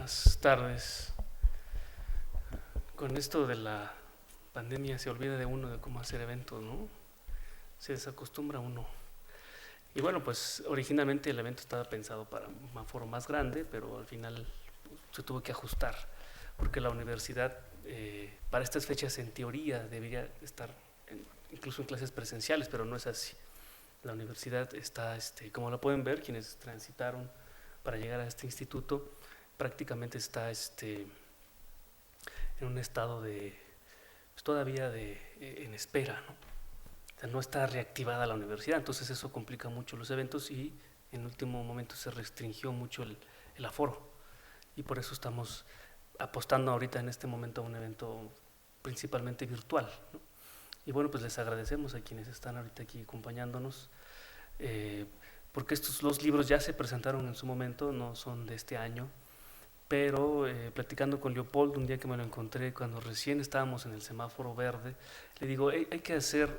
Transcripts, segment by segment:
buenas tardes. Con esto de la pandemia se olvida de uno de cómo hacer eventos, ¿no? Se desacostumbra uno. Y bueno, pues originalmente el evento estaba pensado para un aforo más grande, pero al final se tuvo que ajustar, porque la universidad para estas fechas en teoría debería estar incluso en clases presenciales, pero no es así. La universidad está, como lo pueden ver, quienes transitaron para llegar a este instituto, prácticamente está en un estado de, pues, todavía en espera, ¿no? O sea, no está reactivada la universidad, entonces eso complica mucho los eventos y en último momento se restringió mucho el aforo y por eso estamos apostando ahorita en este momento a un evento principalmente virtual, ¿no? Y bueno, pues les agradecemos a quienes están ahorita aquí acompañándonos, eh, porque los libros ya se presentaron en su momento, no son de este año, pero platicando con Leopoldo un día que me lo encontré cuando recién estábamos en el semáforo verde, le digo, hay que hacer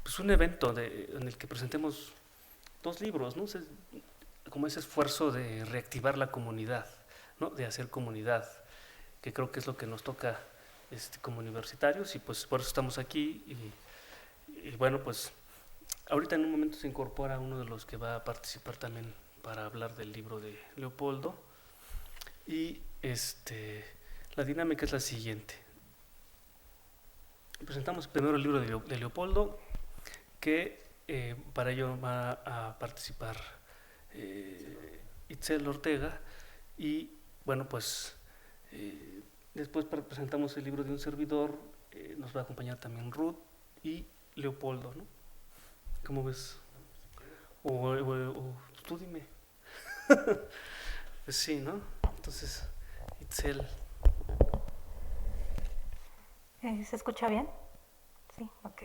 pues un evento en el que presentemos dos libros, ¿no? Como ese esfuerzo de reactivar la comunidad, ¿no? De hacer comunidad, que creo que es lo que nos toca como universitarios y pues por eso estamos aquí y bueno, pues ahorita en un momento se incorpora uno de los que va a participar también para hablar del libro de Leopoldo. Y la dinámica es la siguiente. Presentamos primero el libro de Leopoldo, que para ello va a participar Itzel Ortega. Y bueno, pues después presentamos el libro de un servidor, nos va a acompañar también Ruth y Leopoldo, ¿no? ¿Cómo ves? O tú dime. Pues sí, ¿no? Entonces, Itzel. ¿Se escucha bien? Sí, ok.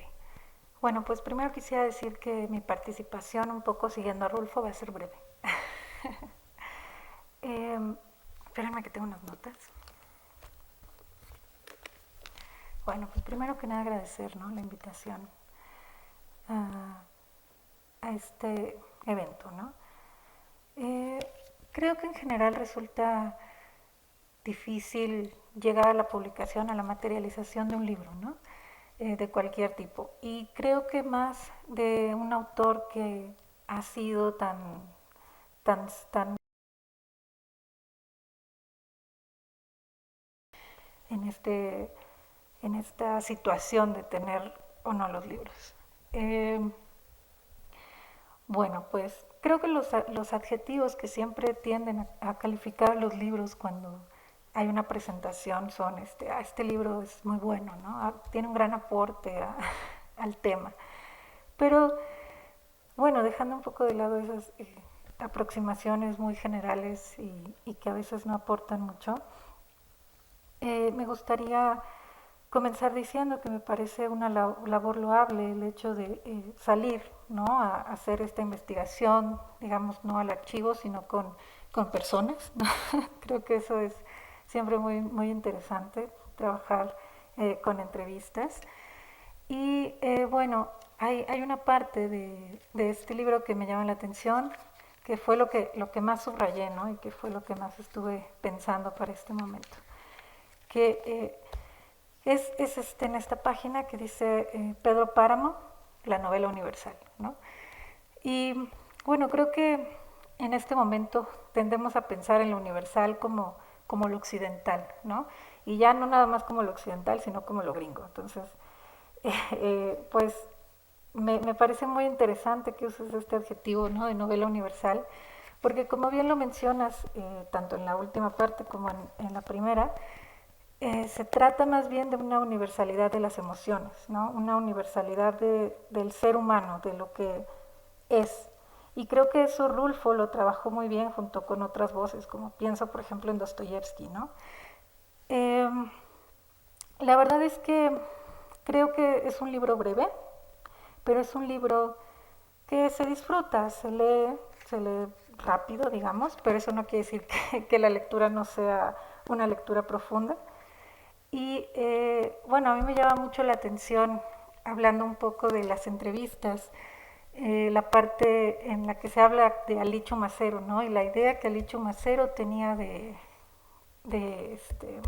Bueno, pues primero quisiera decir que mi participación, un poco siguiendo a Rulfo, va a ser breve. eh, Espérenme que tengo unas notas. Bueno, pues primero que nada agradecer, ¿no?, la invitación a, a este evento, ¿no? Eh, Creo que en general resulta difícil llegar a la publicación, a la materialización de un libro, ¿no? De cualquier tipo. Y creo que más de un autor que ha sido tan en, en esta situación de tener o no los libros. Eh, bueno, pues creo que los adjetivos que siempre tienden a calificar los libros cuando hay una presentación son este libro es muy bueno, ¿no? Tiene un gran aporte al tema. Pero bueno, dejando un poco de lado esas aproximaciones muy generales y que a veces no aportan mucho, me gustaría comenzar diciendo que me parece una labor loable el hecho de salir, ¿no?, a hacer esta investigación, digamos, no al archivo, sino con personas, ¿no? Creo que eso es siempre muy interesante, trabajar con entrevistas. Y bueno, hay una parte de este libro que me llama la atención, que fue lo que más subrayé, ¿no?, y que fue lo que más estuve pensando para este momento, que en esta página que dice Pedro Páramo, la novela universal, ¿no? Y bueno, creo que en este momento tendemos a pensar en lo universal como lo occidental, ¿no? Y ya no nada más como lo occidental, sino como lo gringo. Entonces, pues me parece muy interesante que uses este adjetivo, ¿no?, de novela universal, porque como bien lo mencionas, tanto en la última parte como en la primera, se trata más bien de una universalidad de las emociones, ¿no?, una universalidad del ser humano, de lo que es. Y creo que eso Rulfo lo trabajó muy bien junto con otras voces, como pienso por ejemplo en Dostoyevsky, ¿no? Eh, la verdad es que creo que es un libro breve, pero es un libro que se disfruta, se lee rápido, digamos, pero eso no quiere decir que la lectura no sea una lectura profunda. Y bueno, a mí me llama mucho la atención, hablando un poco de las entrevistas, la parte en la que se habla de Alicho Macero, ¿no? Y la idea que Alicho Macero tenía de, este,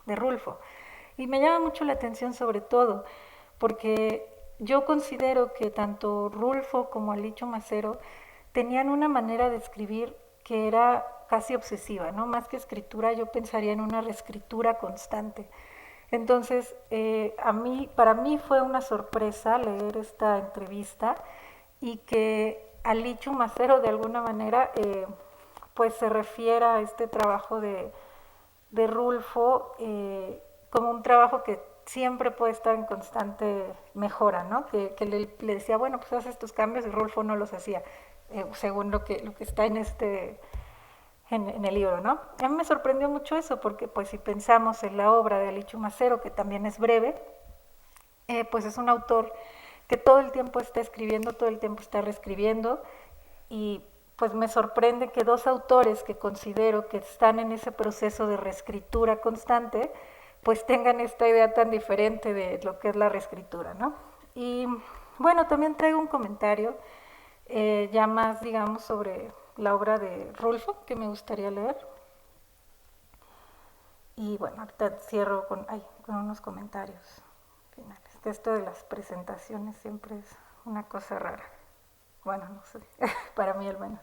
de Rulfo. Y me llama mucho la atención sobre todo porque yo considero que tanto Rulfo como Alicho Macero tenían una manera de escribir que era casi obsesiva, ¿no? Más que escritura, yo pensaría en una reescritura constante. Entonces, para mí fue una sorpresa leer esta entrevista y que Alicho Macero de alguna manera pues se refiera a este trabajo de Rulfo como un trabajo que siempre puede estar en constante mejora, ¿no? Que le decía, bueno, pues haz estos cambios y Rulfo no los hacía, según lo que está en el libro, ¿no? A mí me sorprendió mucho eso porque pues si pensamos en la obra de Alicho Macero, que también es breve, pues es un autor que todo el tiempo está escribiendo, todo el tiempo está reescribiendo y pues me sorprende que dos autores que considero que están en ese proceso de reescritura constante, pues tengan esta idea tan diferente de lo que es la reescritura, ¿no? Y bueno, también traigo un comentario ya más, digamos, sobre la obra de Rulfo, que me gustaría leer. Y bueno, ahorita cierro con unos comentarios finales. Que esto de las presentaciones siempre es una cosa rara. Bueno, no sé, para mí al menos.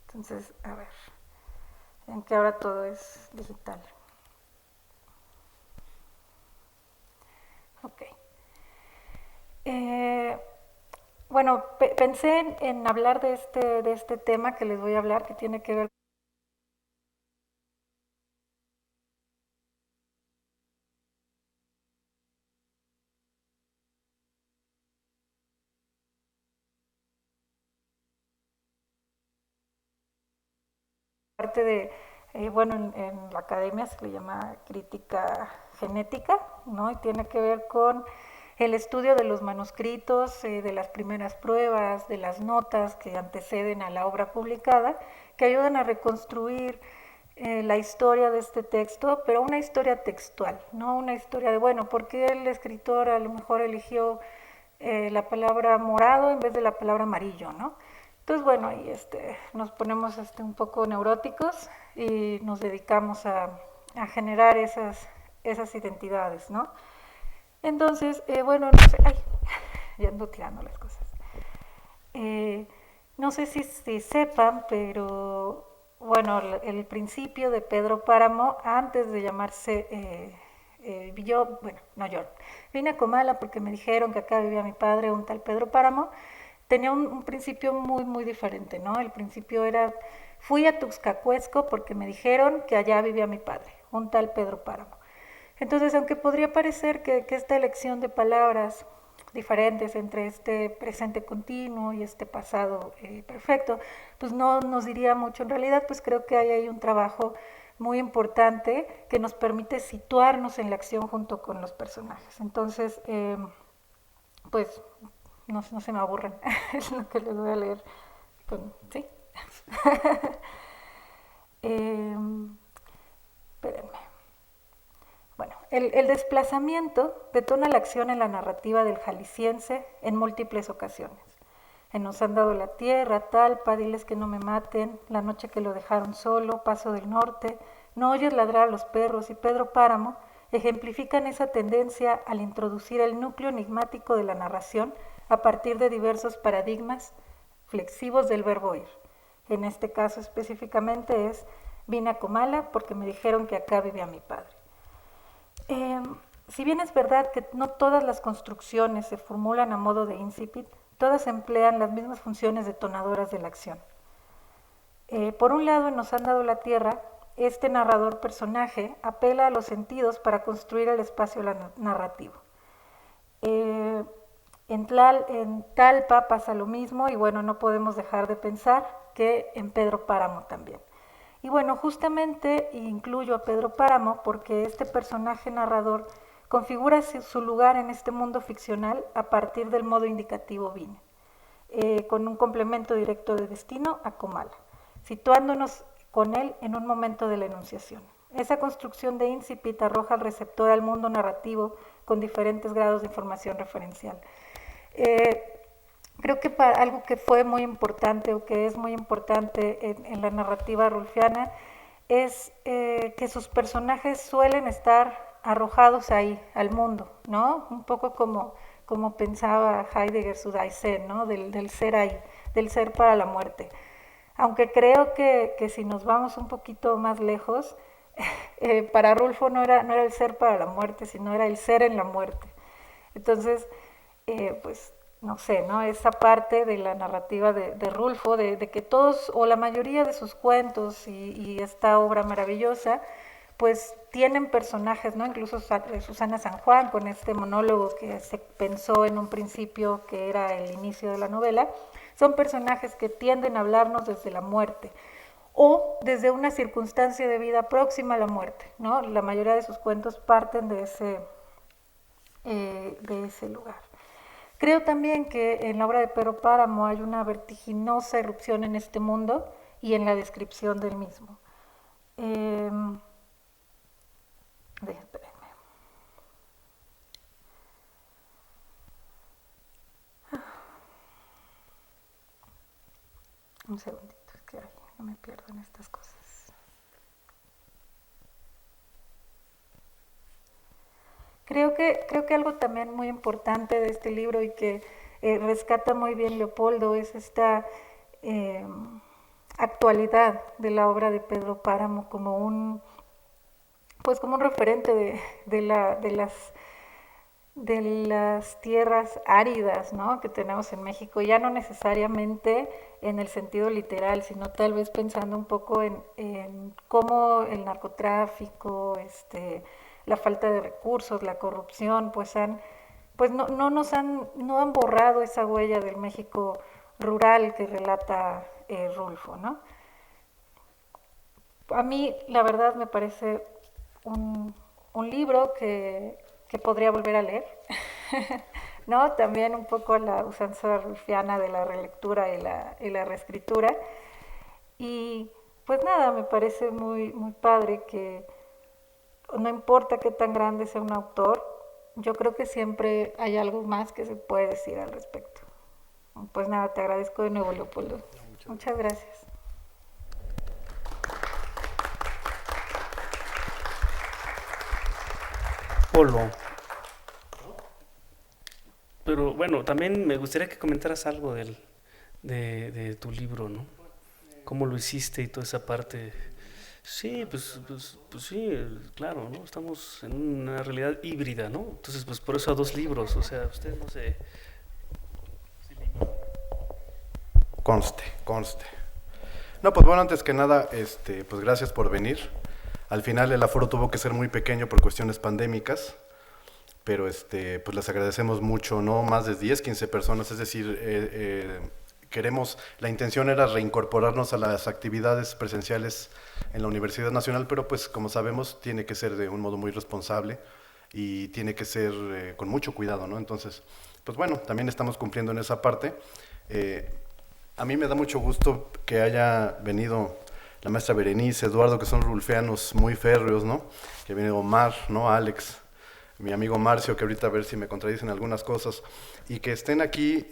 Entonces, a ver, en que ahora todo es digital. Ok. Bueno, pensé en hablar de este tema que les voy a hablar, que tiene que ver parte de, bueno, en la academia se le llama crítica genética, ¿no? Y tiene que ver con el estudio de los manuscritos, de las primeras pruebas, de las notas que anteceden a la obra publicada, que ayudan a reconstruir la historia de este texto, pero una historia textual, no una historia de, bueno, ¿por qué el escritor a lo mejor eligió la palabra morado en vez de la palabra amarillo, ¿no? Entonces, bueno, ahí nos ponemos un poco neuróticos y nos dedicamos a generar esas identidades, ¿no? Entonces, bueno, no sé, ay, ya ando tirando las cosas. Eh, no sé si sepan, pero bueno, el principio de Pedro Páramo, antes de llamarse, yo, bueno, no yo, vine a Comala porque me dijeron que acá vivía mi padre, un tal Pedro Páramo, tenía un principio muy, muy diferente, ¿no? El principio era, fui a Tuxcacuesco porque me dijeron que allá vivía mi padre, un tal Pedro Páramo. Entonces, aunque podría parecer que esta elección de palabras diferentes entre este presente continuo y este pasado perfecto, pues no nos diría mucho. En realidad, pues creo que hay ahí un trabajo muy importante que nos permite situarnos en la acción junto con los personajes. Entonces, pues no se me aburren, es lo que les voy a leer. ¿Sí? Espérenme. Bueno, el desplazamiento detona la acción en la narrativa del jalisciense en múltiples ocasiones. En Nos han dado la tierra, Talpa, Diles que no me maten, La noche que lo dejaron solo, Paso del Norte, No oyes ladrar a los perros y Pedro Páramo ejemplifican esa tendencia al introducir el núcleo enigmático de la narración a partir de diversos paradigmas flexivos del verbo ir. En este caso específicamente es, vine a Comala porque me dijeron que acá vivía mi padre. Si bien es verdad que no todas las construcciones se formulan a modo de incipit, todas emplean las mismas funciones detonadoras de la acción. Por un lado, en Nos han dado la tierra, este narrador personaje apela a los sentidos para construir el espacio narrativo. En Talpa pasa lo mismo y bueno, no podemos dejar de pensar que en Pedro Páramo también. Y bueno, justamente incluyo a Pedro Páramo porque este personaje narrador configura su lugar en este mundo ficcional a partir del modo indicativo vine, con un complemento directo de destino a Comala, situándonos con él en un momento de la enunciación. Esa construcción de incipit arroja al receptor al mundo narrativo con diferentes grados de información referencial. Creo que para algo que fue muy importante o que es muy importante en la narrativa rulfiana es que sus personajes suelen estar arrojados ahí, al mundo, ¿no? Un poco como pensaba Heidegger su Dasein, ¿no? Del ser ahí, del ser para la muerte. Aunque creo que si nos vamos un poquito más lejos, para Rulfo no era el ser para la muerte, sino era el ser en la muerte. Entonces, pues no sé, ¿no? Esa parte de la narrativa de Rulfo, de que todos o la mayoría de sus cuentos y esta obra maravillosa, pues tienen personajes, ¿no? Incluso Susana San Juan con este monólogo que se pensó en un principio que era el inicio de la novela, son personajes que tienden a hablarnos desde la muerte o desde una circunstancia de vida próxima a la muerte, ¿no? La mayoría de sus cuentos parten de ese lugar. Creo también que en la obra de Pedro Páramo hay una vertiginosa irrupción en este mundo y en la descripción del mismo. Espérenme. Un segundito, es que no me pierdo en estas cosas. Creo que algo también muy importante de este libro y que rescata muy bien Leopoldo es esta eh, actualidad de la obra de Pedro Páramo como pues como un referente de las tierras áridas, ¿no? Que tenemos en México, ya no necesariamente en el sentido literal, sino tal vez pensando un poco en cómo el narcotráfico, la falta de recursos, la corrupción, pues no han borrado esa huella del México rural que relata Rulfo, ¿no? A mí, la verdad, me parece un libro que podría volver a leer, ¿no? También un poco la usanza rulfiana de la relectura y la reescritura. Y pues nada, me parece muy padre que no importa qué tan grande sea un autor, yo creo que siempre hay algo más que se puede decir al respecto. Pues nada, te agradezco de nuevo, Leopoldo. Muchas gracias. Polo. Pero bueno, también me gustaría que comentaras algo de tu libro, ¿no? ¿Cómo lo hiciste y toda esa parte? Sí, pues sí, claro, ¿no? Estamos en una realidad híbrida, ¿no? Entonces, pues por eso a dos libros, o sea, usted no se... Conste, conste. No, pues bueno, antes que nada, pues gracias por venir. Al final el aforo tuvo que ser muy pequeño por cuestiones pandémicas, pero pues les agradecemos mucho, ¿no? Más de 10, 15 personas, es decir, la intención era reincorporarnos a las actividades presenciales en la Universidad Nacional, pero pues como sabemos tiene que ser de un modo muy responsable y tiene que ser con mucho cuidado, ¿no? Entonces, pues bueno, también estamos cumpliendo en esa parte. A mí me da mucho gusto que haya venido la maestra Berenice, Eduardo, que son rulfeanos muy férreos, ¿no? Que viene Omar, ¿no? Alex, mi amigo Marcio, que ahorita a ver si me contradicen algunas cosas, y que estén aquí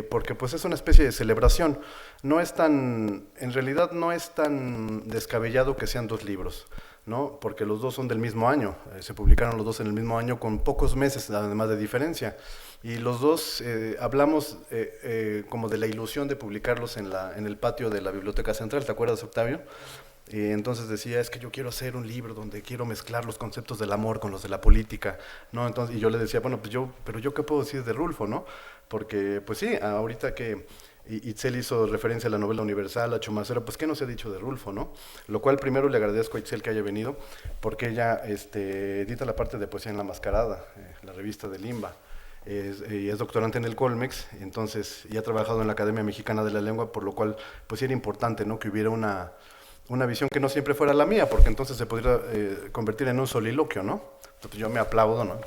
porque pues es una especie de celebración. En realidad no es tan descabellado que sean dos libros, ¿no? Porque los dos son del mismo año, se publicaron los dos en el mismo año con pocos meses además de diferencia. Y los dos hablamos como de la ilusión de publicarlos en el patio de la Biblioteca Central, ¿te acuerdas, Octavio? Y entonces decía, es que yo quiero hacer un libro donde quiero mezclar los conceptos del amor con los de la política, ¿no? Entonces, y yo le decía, bueno, pero yo qué puedo decir de Rulfo, ¿no? Porque, pues sí, ahorita que Itzel hizo referencia a la novela universal, a Chumacero, pues ¿qué no se ha dicho de Rulfo, no? Lo cual primero le agradezco a Itzel que haya venido, porque ella edita la parte de Poesía en la Mascarada, la revista de Limba. Y es doctorante en el Colmex, entonces, y ha trabajado en la Academia Mexicana de la Lengua, por lo cual, pues era importante, ¿no? Que hubiera una visión que no siempre fuera la mía, porque entonces se podría convertir en un soliloquio, ¿no? Entonces yo me aplaudo, ¿no?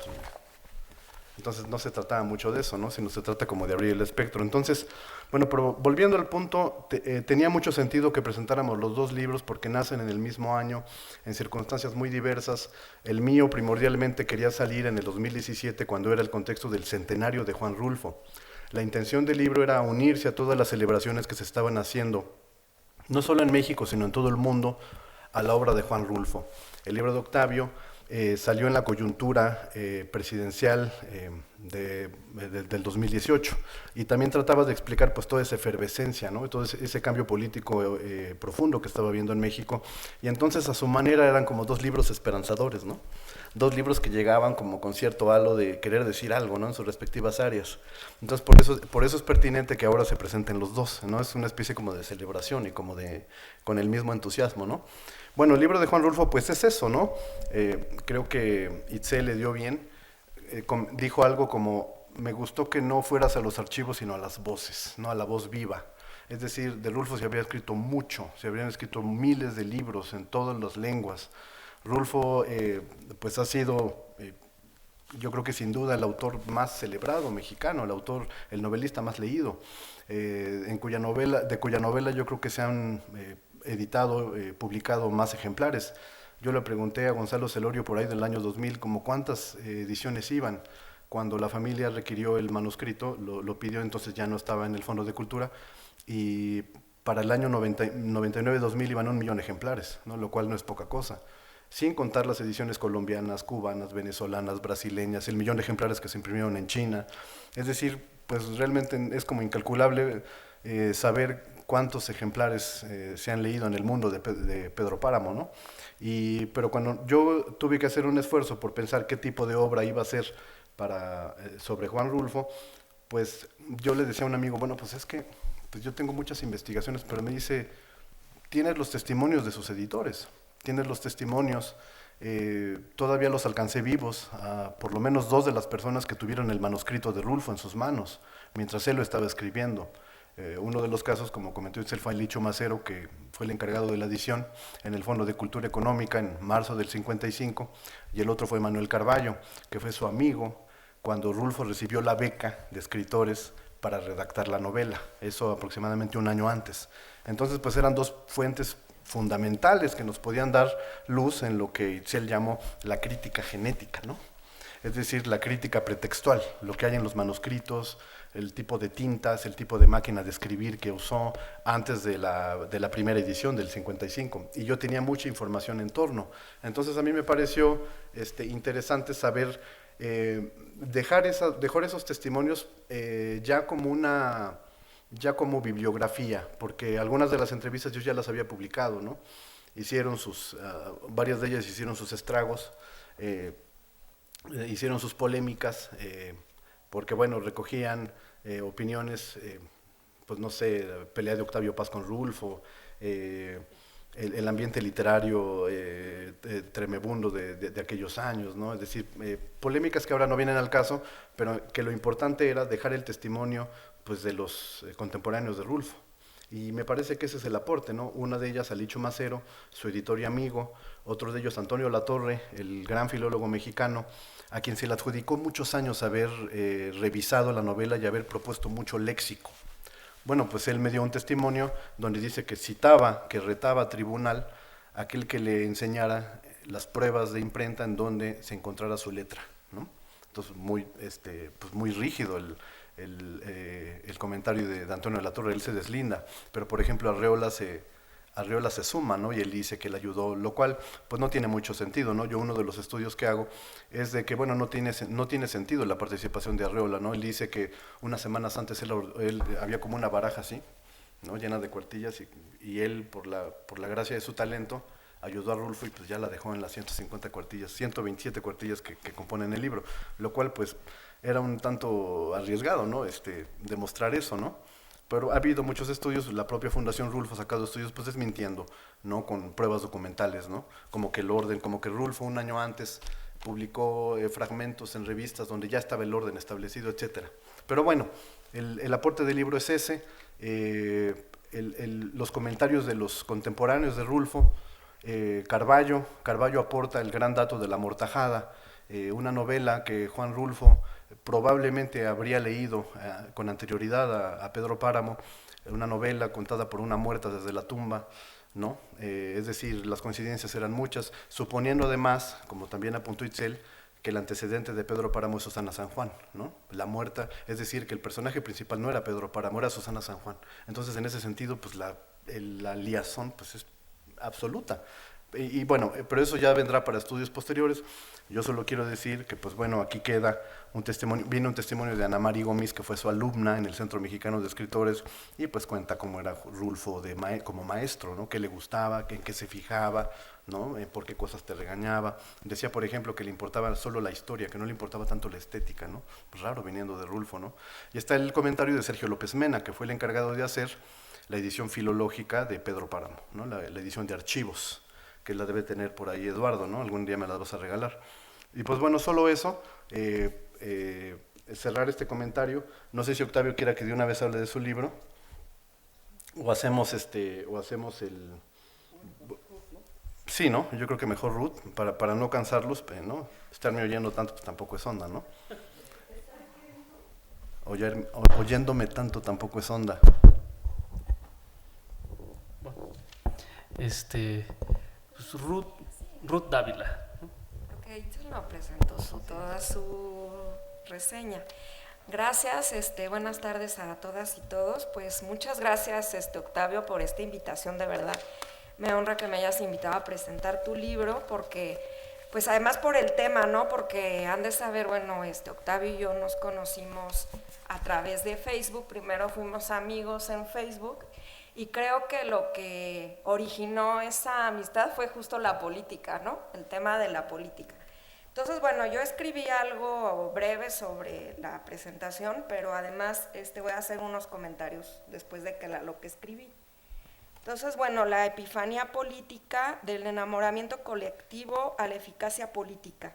Entonces no se trataba mucho de eso, ¿no? Sino se trata como de abrir el espectro. Entonces, bueno, pero volviendo al punto, tenía mucho sentido que presentáramos los dos libros porque nacen en el mismo año, en circunstancias muy diversas. El mío primordialmente quería salir en el 2017 cuando era el contexto del centenario de Juan Rulfo. La intención del libro era unirse a todas las celebraciones que se estaban haciendo no solo en México, sino en todo el mundo, a la obra de Juan Rulfo. El libro de Octavio salió en la coyuntura presidencial del 2018 y también trataba de explicar pues toda esa efervescencia, ¿no? Todo ese cambio político profundo que estaba habiendo en México, y entonces a su manera eran como dos libros esperanzadores, ¿no? Dos libros que llegaban como con cierto halo de querer decir algo, ¿no? En sus respectivas áreas. Entonces por eso es pertinente que ahora se presenten los dos, ¿no? Es una especie como de celebración y como de con el mismo entusiasmo, ¿no? Bueno, el libro de Juan Rulfo pues es eso, ¿no? Creo que Itzel le dio bien, dijo algo como: me gustó que no fueras a los archivos sino a las voces, ¿no? A la voz viva. Es decir, de Rulfo se había escrito mucho, se habrían escrito miles de libros en todas las lenguas. Rulfo pues ha sido, yo creo que sin duda el autor más celebrado mexicano, el novelista más leído, de cuya novela yo creo que se han editado, publicado más ejemplares. Yo le pregunté a Gonzalo Celorio por ahí del año 2000 como cuántas ediciones iban. Cuando la familia requirió el manuscrito, lo pidió, entonces ya no estaba en el Fondo de Cultura, y para el año 99-2000 iban 1.000.000 de ejemplares, ¿no? Lo cual no es poca cosa, sin contar las ediciones colombianas, cubanas, venezolanas, brasileñas, el 1.000.000 de ejemplares que se imprimieron en China. Es decir, pues realmente es como incalculable saber cuántos ejemplares se han leído en el mundo de Pedro Páramo, ¿no? Pero cuando yo tuve que hacer un esfuerzo por pensar qué tipo de obra iba a ser sobre Juan Rulfo, pues yo le decía a un amigo, bueno, pues es que pues yo tengo muchas investigaciones, pero me dice, tienes los testimonios de sus editores, tienes los testimonios, todavía los alcancé vivos, por lo menos 2 de las personas que tuvieron el manuscrito de Rulfo en sus manos, mientras él lo estaba escribiendo. Uno de los casos, como comentó Itzel, fue Licho Macero, que fue el encargado de la edición en el Fondo de Cultura Económica en marzo del 55, y el otro fue Manuel Carballo, que fue su amigo cuando Rulfo recibió la beca de escritores para redactar la novela, eso aproximadamente un año antes. Entonces, pues eran 2 fuentes fundamentales que nos podían dar luz en lo que Itzel llamó la crítica genética, ¿no? Es decir, la crítica pretextual, lo que hay en los manuscritos, el tipo de tintas, el tipo de máquina de escribir que usó antes de la primera edición del 55. Y yo tenía mucha información en torno. Entonces a mí me pareció interesante saber dejar esos testimonios ya como bibliografía, porque algunas de las entrevistas yo ya las había publicado, ¿no? Varias de ellas hicieron sus estragos, hicieron sus polémicas, porque bueno, recogían opiniones, pues no sé, pelea de Octavio Paz con Rulfo, el ambiente literario tremebundo de aquellos años, ¿no? Es decir, polémicas que ahora no vienen al caso, pero que lo importante era dejar el testimonio pues, de los contemporáneos de Rulfo. Y me parece que ese es el aporte, ¿no? Una de ellas, Alicho Macero, su editor y amigo, otro de ellos, Antonio Latorre, el gran filólogo mexicano, a quien se le adjudicó muchos años haber revisado la novela y haber propuesto mucho léxico. Bueno, pues él me dio un testimonio donde dice que retaba a tribunal a aquel que le enseñara las pruebas de imprenta en donde se encontrara su letra, ¿no? Entonces, pues muy rígido el comentario de Antonio de la Torre, él se deslinda, pero por ejemplo Arreola se suma, ¿no? Y él dice que le ayudó, lo cual pues no tiene mucho sentido, ¿no? Yo uno de los estudios que hago es de que, bueno, no tiene sentido la participación de Arreola, ¿no? Él dice que unas semanas antes él había como una baraja así, ¿no? Llena de cuartillas y él, por la gracia de su talento, ayudó a Rulfo y pues ya la dejó en las 150 cuartillas, 127 cuartillas que componen el libro, lo cual pues era un tanto arriesgado, ¿no? Demostrar eso, ¿no? Pero ha habido muchos estudios, la propia Fundación Rulfo ha sacado estudios pues desmintiendo, ¿no? Con pruebas documentales, ¿no? Como que Rulfo un año antes publicó fragmentos en revistas donde ya estaba el orden establecido, etcétera. Pero bueno, el aporte del libro es ese, los comentarios de los contemporáneos de Rulfo, Carballo aporta el gran dato de La Amortajada, una novela que Juan Rulfo probablemente habría leído con anterioridad a Pedro Páramo, una novela contada por una muerta desde la tumba, ¿no? Es decir, las coincidencias eran muchas, suponiendo además, como también apuntó Itzel, que el antecedente de Pedro Páramo es Susana San Juan, ¿no? La muerta, es decir, que el personaje principal no era Pedro Páramo, era Susana San Juan. Entonces, en ese sentido, pues la liazón pues, es absoluta. Y bueno, pero eso ya vendrá para estudios posteriores. Yo solo quiero decir que, pues bueno, aquí queda un testimonio, viene un testimonio de Ana María Gómez, que fue su alumna en el Centro Mexicano de Escritores, y pues cuenta cómo era Rulfo como maestro, ¿no? Qué le gustaba, en qué se fijaba, ¿no? Por qué cosas te regañaba. Decía, por ejemplo, que le importaba solo la historia, que no le importaba tanto la estética, ¿no? Pues raro viniendo de Rulfo, ¿no? Y está el comentario de Sergio López Mena, que fue el encargado de hacer la edición filológica de Pedro Páramo, ¿no? La edición de archivos, que la debe tener por ahí Eduardo, ¿no? Algún día me la vas a regalar. Y pues bueno, solo eso, cerrar este comentario. No sé si Octavio quiera que de una vez hable de su libro, o hacemos el... Sí, ¿no? Yo creo que mejor Ruth, para no cansarlos, ¿no? Estarme oyendo tanto, pues tampoco es onda, ¿no? Oyéndome tanto tampoco es onda. Pues Ruth Dávila. Ok, se lo presentó toda su reseña. Gracias, buenas tardes a todas y todos. Pues muchas gracias, Octavio, por esta invitación, de verdad. Me honra que me hayas invitado a presentar tu libro, porque, pues además por el tema, ¿no? Porque han de saber, bueno, Octavio y yo nos conocimos a través de Facebook. Primero fuimos amigos en Facebook, y creo que lo que originó esa amistad fue justo la política, ¿no? El tema de la política. Entonces, bueno, yo escribí algo breve sobre la presentación, pero además voy a hacer unos comentarios después de lo que escribí. Entonces, bueno, la epifanía política, del enamoramiento colectivo a la eficacia política.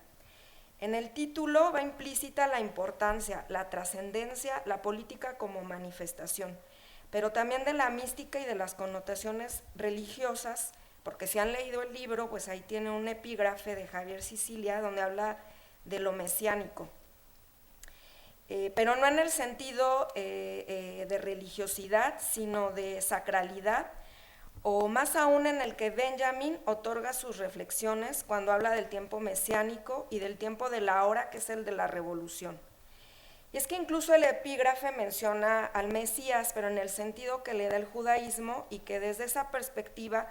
En el título va implícita la importancia, la trascendencia, la política como manifestación, pero también de la mística y de las connotaciones religiosas, porque si han leído el libro, pues ahí tiene un epígrafe de Javier Sicilia donde habla de lo mesiánico, pero no en el sentido de religiosidad, sino de sacralidad, o más aún en el que Benjamin otorga sus reflexiones cuando habla del tiempo mesiánico y del tiempo de la hora, que es el de la revolución. Y es que incluso el epígrafe menciona al Mesías, pero en el sentido que le da el judaísmo, y que desde esa perspectiva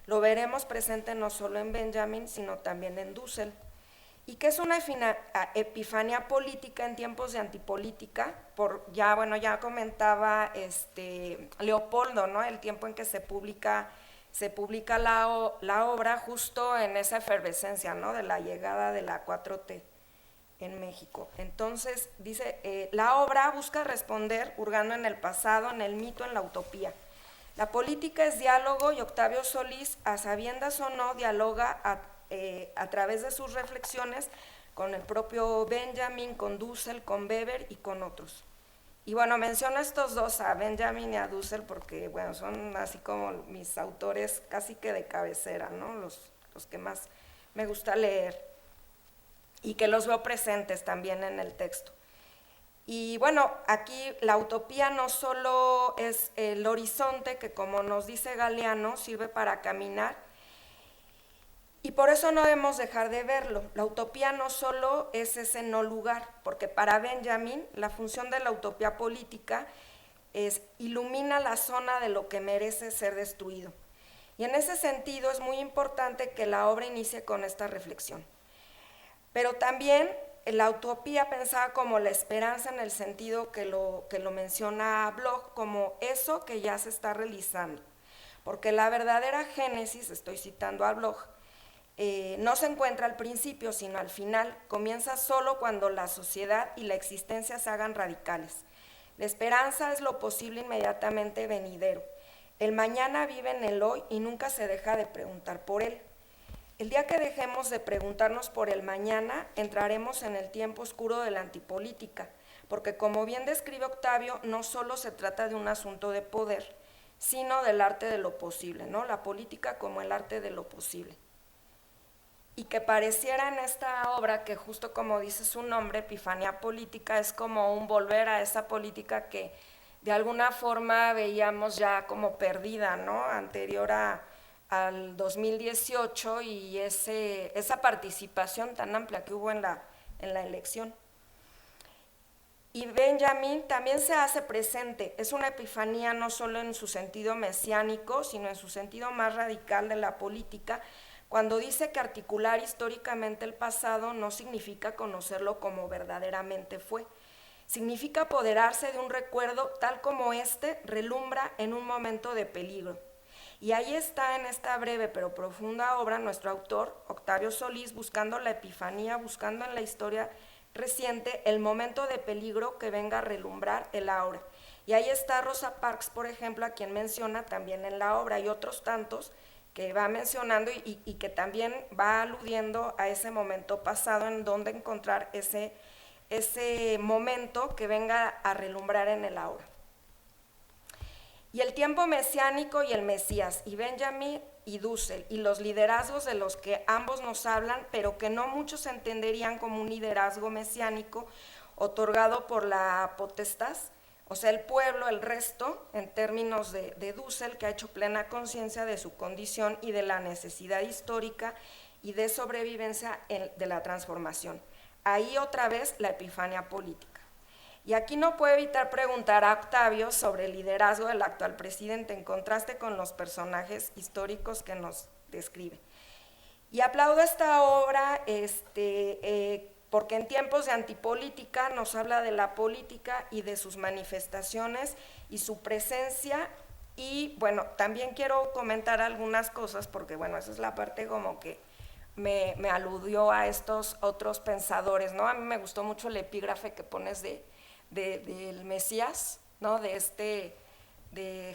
lo veremos presente no solo en Benjamin, sino también en Dussel. Y que es una epifanía política en tiempos de antipolítica, ya comentaba Leopoldo, ¿no? El tiempo en que se publica la obra, justo en esa efervescencia, ¿no? De la llegada de la 4T en México. Entonces, dice, la obra busca responder hurgando en el pasado, en el mito, en la utopía. La política es diálogo, y Octavio Solís, a sabiendas o no, dialoga a través de sus reflexiones con el propio Benjamin, con Dussel, con Weber y con otros. Y bueno, menciono a estos dos, a Benjamin y a Dussel, porque bueno, son así como mis autores casi que de cabecera, ¿no? Los que más me gusta leer, y que los veo presentes también en el texto. Y bueno, aquí la utopía no solo es el horizonte, que como nos dice Galeano, sirve para caminar, y por eso no debemos dejar de verlo. La utopía no solo es ese no lugar, porque para Benjamin la función de la utopía política es ilumina la zona de lo que merece ser destruido. Y en ese sentido es muy importante que la obra inicie con esta reflexión. Pero también la utopía pensada como la esperanza, en el sentido que lo menciona Bloch, como eso que ya se está realizando. Porque la verdadera génesis, estoy citando a Bloch, no se encuentra al principio, sino al final. Comienza solo cuando la sociedad y la existencia se hagan radicales. La esperanza es lo posible inmediatamente venidero. El mañana vive en el hoy y nunca se deja de preguntar por él. El día que dejemos de preguntarnos por el mañana, entraremos en el tiempo oscuro de la antipolítica, porque como bien describe Octavio, no solo se trata de un asunto de poder, sino del arte de lo posible, ¿no? La política como el arte de lo posible. Y que pareciera en esta obra, que justo como dice su nombre, Epifanía Política, es como un volver a esa política que de alguna forma veíamos ya como perdida, ¿no? Anterior al 2018 y esa participación tan amplia que hubo en la elección. Y Benjamin también se hace presente, es una epifanía no solo en su sentido mesiánico, sino en su sentido más radical de la política, cuando dice que articular históricamente el pasado no significa conocerlo como verdaderamente fue. Significa apoderarse de un recuerdo tal como éste relumbra en un momento de peligro. Y ahí está en esta breve pero profunda obra nuestro autor, Octavio Solís, buscando la epifanía, buscando en la historia reciente el momento de peligro que venga a relumbrar el ahora. Y ahí está Rosa Parks, por ejemplo, a quien menciona también en la obra, y otros tantos que va mencionando y que también va aludiendo a ese momento pasado en donde encontrar ese momento que venga a relumbrar en el ahora. Y el tiempo mesiánico y el Mesías, y Benjamin y Dussel, y los liderazgos de los que ambos nos hablan, pero que no muchos entenderían como un liderazgo mesiánico otorgado por la potestas, o sea, el pueblo, el resto, en términos de Dussel, que ha hecho plena conciencia de su condición y de la necesidad histórica y de sobrevivencia de la transformación. Ahí otra vez la epifanía política. Y aquí no puedo evitar preguntar a Octavio sobre el liderazgo del actual presidente en contraste con los personajes históricos que nos describe. Y aplaudo esta obra porque en tiempos de antipolítica nos habla de la política y de sus manifestaciones y su presencia. Y bueno, también quiero comentar algunas cosas porque bueno, esa es la parte como que me aludió a estos otros pensadores, ¿no? A mí me gustó mucho el epígrafe que pones del Mesías, ¿no? De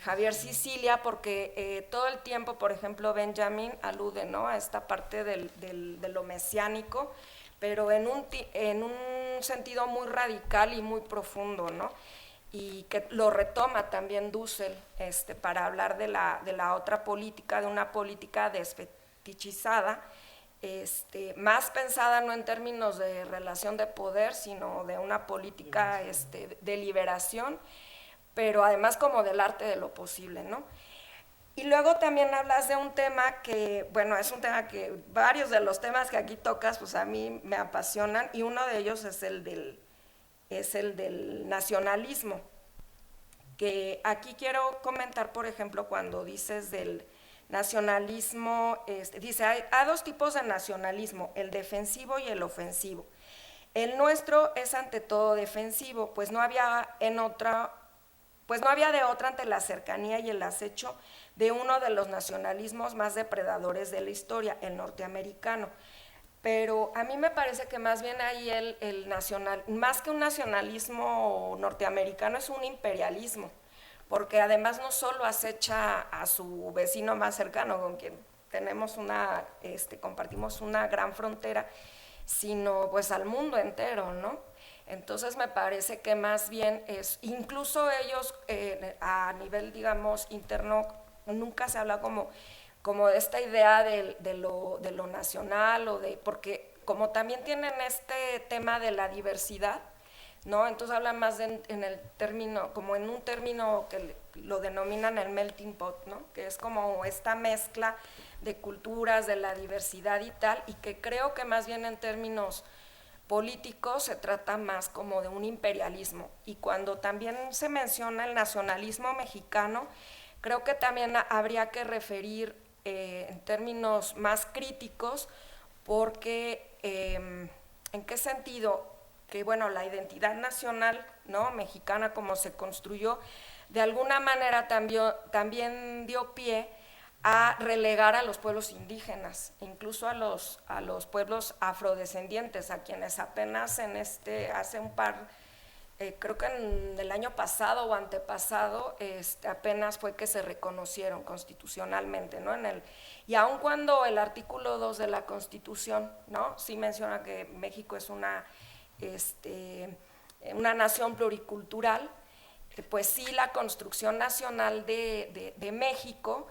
Javier Sicilia, porque todo el tiempo, por ejemplo, Benjamin alude, ¿no? A esta parte de lo mesiánico, pero en un sentido muy radical y muy profundo, ¿no? Y que lo retoma también Dussel para hablar de la otra política, de una política desfetichizada, más pensada no en términos de relación de poder, sino de una política de liberación, pero además como del arte de lo posible, ¿no? Y luego también hablas de un tema que, bueno, es un tema que varios de los temas que aquí tocas, pues a mí me apasionan, y uno de ellos es el del nacionalismo, que aquí quiero comentar, por ejemplo, cuando dices del nacionalismo, dice, hay dos tipos de nacionalismo, el defensivo y el ofensivo. El nuestro es ante todo defensivo, pues no había de otra ante la cercanía y el acecho de uno de los nacionalismos más depredadores de la historia, el norteamericano. Pero a mí me parece que más bien ahí más que un nacionalismo norteamericano, es un imperialismo, porque además no solo acecha a su vecino más cercano, con quien compartimos una gran frontera, sino pues al mundo entero, ¿no? Entonces me parece que más bien incluso ellos a nivel, digamos, interno, nunca se habla como de esta idea de lo nacional, porque como también tienen este tema de la diversidad, ¿no? Entonces hablan más en el término, como en un término que lo denominan el melting pot, ¿no? Que es como esta mezcla de culturas, de la diversidad y tal, y que creo que más bien en términos políticos se trata más como de un imperialismo. Y cuando también se menciona el nacionalismo mexicano, creo que también habría que referir en términos más críticos, porque ¿en qué sentido? Que bueno, la identidad nacional, ¿no?, mexicana, como se construyó, de alguna manera también dio pie a relegar a los pueblos indígenas, incluso a los pueblos afrodescendientes, a quienes apenas hace un par, creo que en el año pasado o antepasado, apenas fue que se reconocieron constitucionalmente, ¿no? Y aun cuando el artículo 2 de la Constitución, ¿no?, sí menciona que México es una nación pluricultural, pues sí, la construcción nacional de México,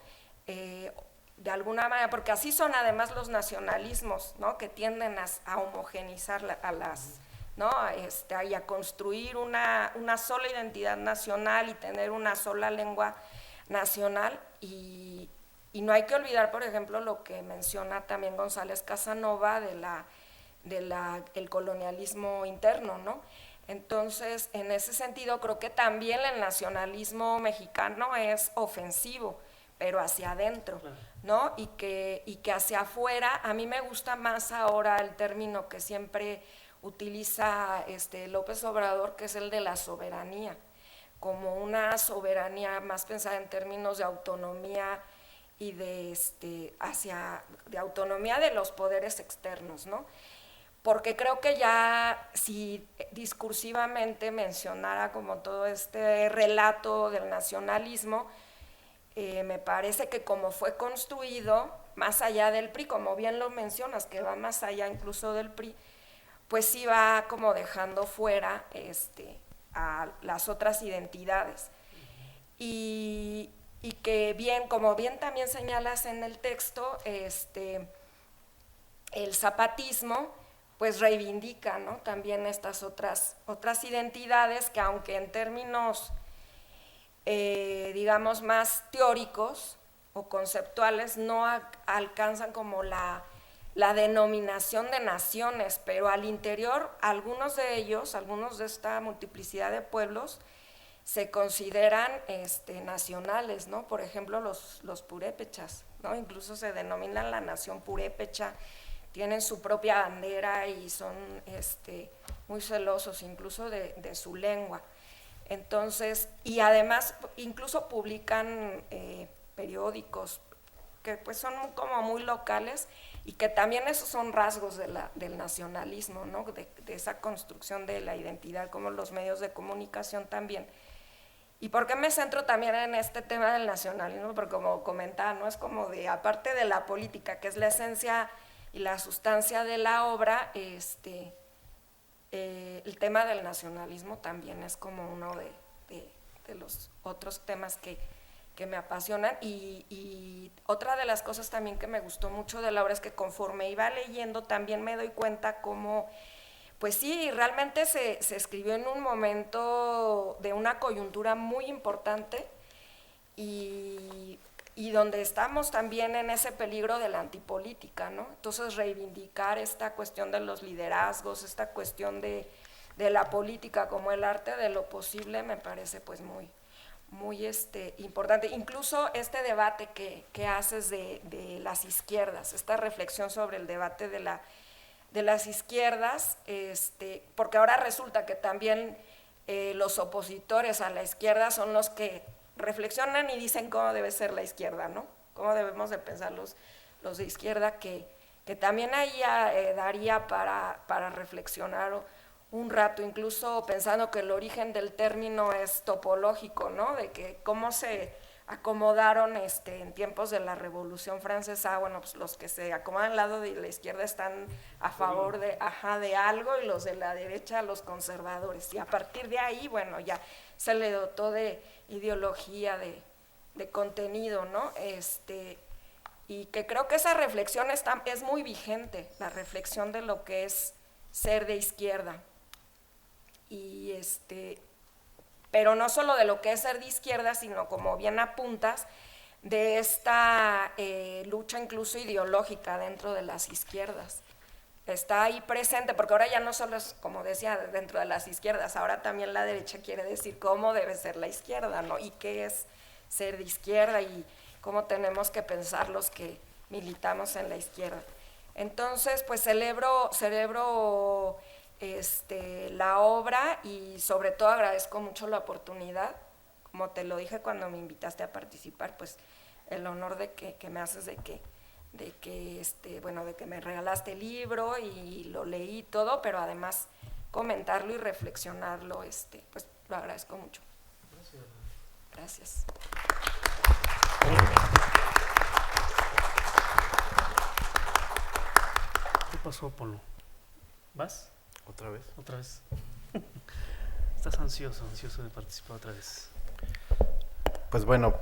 de alguna manera, porque así son además los nacionalismos, ¿no?, que tienden a homogenizar ¿no?, y a construir una sola identidad nacional y tener una sola lengua nacional, y no hay que olvidar, por ejemplo, lo que menciona también González Casanova del colonialismo interno, ¿no? Entonces, en ese sentido, creo que también el nacionalismo mexicano es ofensivo, pero hacia adentro, Claro. ¿no? Y que hacia afuera, a mí me gusta más ahora el término que siempre utiliza López Obrador, que es el de la soberanía, como una soberanía más pensada en términos de autonomía y de autonomía de los poderes externos, ¿no? Porque creo que ya si discursivamente mencionara como todo este relato del nacionalismo, me parece que como fue construido, más allá del PRI, como bien lo mencionas, que va más allá incluso del PRI, pues sí va como dejando fuera a las otras identidades. Y que bien, como bien también señalas en el texto, el zapatismo pues reivindica, ¿no?, también estas otras identidades que, aunque en términos digamos más teóricos o conceptuales, no alcanzan como la denominación de naciones, pero al interior algunos de ellos, algunos de esta multiplicidad de pueblos, se consideran nacionales, ¿no? Por ejemplo, los purépechas, ¿no? Incluso se denominan la nación purépecha, tienen su propia bandera y son muy celosos incluso de su lengua. Entonces, y además incluso publican periódicos que pues son como muy locales y que también esos son rasgos del nacionalismo, ¿no? De esa construcción de la identidad, como los medios de comunicación también. ¿Y por qué me centro también en este tema del nacionalismo? Porque como comentaba, ¿no?, es como de, aparte de la política, que es la esencia y la sustancia de la obra, el tema del nacionalismo también es como uno de los otros temas que me apasionan. Y otra de las cosas también que me gustó mucho de la obra es que conforme iba leyendo también me doy cuenta cómo, pues sí, realmente se escribió en un momento de una coyuntura muy importante y donde estamos también en ese peligro de la antipolítica, ¿no? Entonces reivindicar esta cuestión de los liderazgos, esta cuestión de la política como el arte de lo posible, me parece pues muy importante. Incluso este debate que haces de las izquierdas, esta reflexión sobre el debate de las izquierdas, porque ahora resulta que también los opositores a la izquierda son los que reflexionan y dicen cómo debe ser la izquierda, ¿no? Cómo debemos de pensar los de izquierda, que también ahí daría para reflexionar un rato, incluso pensando que el origen del término es topológico, ¿no? De que cómo se acomodaron en tiempos de la Revolución Francesa, bueno, pues los que se acomodan al lado de la izquierda están a favor de algo, y los de la derecha, los conservadores, y a partir de ahí, bueno, ya se le dotó de ideología, de contenido, ¿no? Y que creo que esa reflexión es muy vigente, la reflexión de lo que es ser de izquierda. Y pero no solo de lo que es ser de izquierda, sino, como bien apuntas, de esta lucha incluso ideológica dentro de las izquierdas. Está ahí presente, porque ahora ya no solo es, como decía, dentro de las izquierdas, ahora también la derecha quiere decir cómo debe ser la izquierda, ¿no? Y qué es ser de izquierda y cómo tenemos que pensar los que militamos en la izquierda. Entonces, pues celebro la obra, y sobre todo agradezco mucho la oportunidad, como te lo dije cuando me invitaste a participar, pues el honor de que me haces de que me regalaste el libro y lo leí todo, pero además comentarlo y reflexionarlo, pues lo agradezco mucho. Gracias. ¿Qué pasó, Polo? ¿Vas? ¿Otra vez? ¿Otra vez? Estás ansioso de participar otra vez. Pues bueno,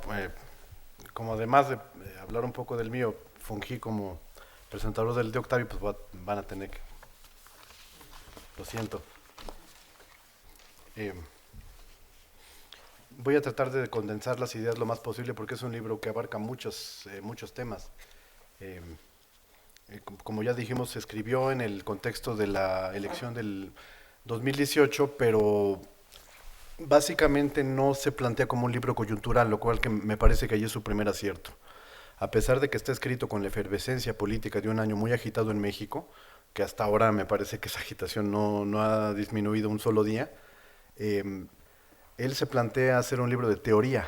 como además de hablar un poco del mío, fungí como presentador del de Octavio, pues van a tener que... Lo siento. Voy a tratar de condensar las ideas lo más posible, porque es un libro que abarca muchos temas. Como ya dijimos, se escribió en el contexto de la elección del 2018, pero Básicamente no se plantea como un libro coyuntural, lo cual que me parece que ahí es su primer acierto. A pesar de que está escrito con la efervescencia política de un año muy agitado en México, que hasta ahora me parece que esa agitación no ha disminuido un solo día, eh, él se plantea hacer un libro de teoría.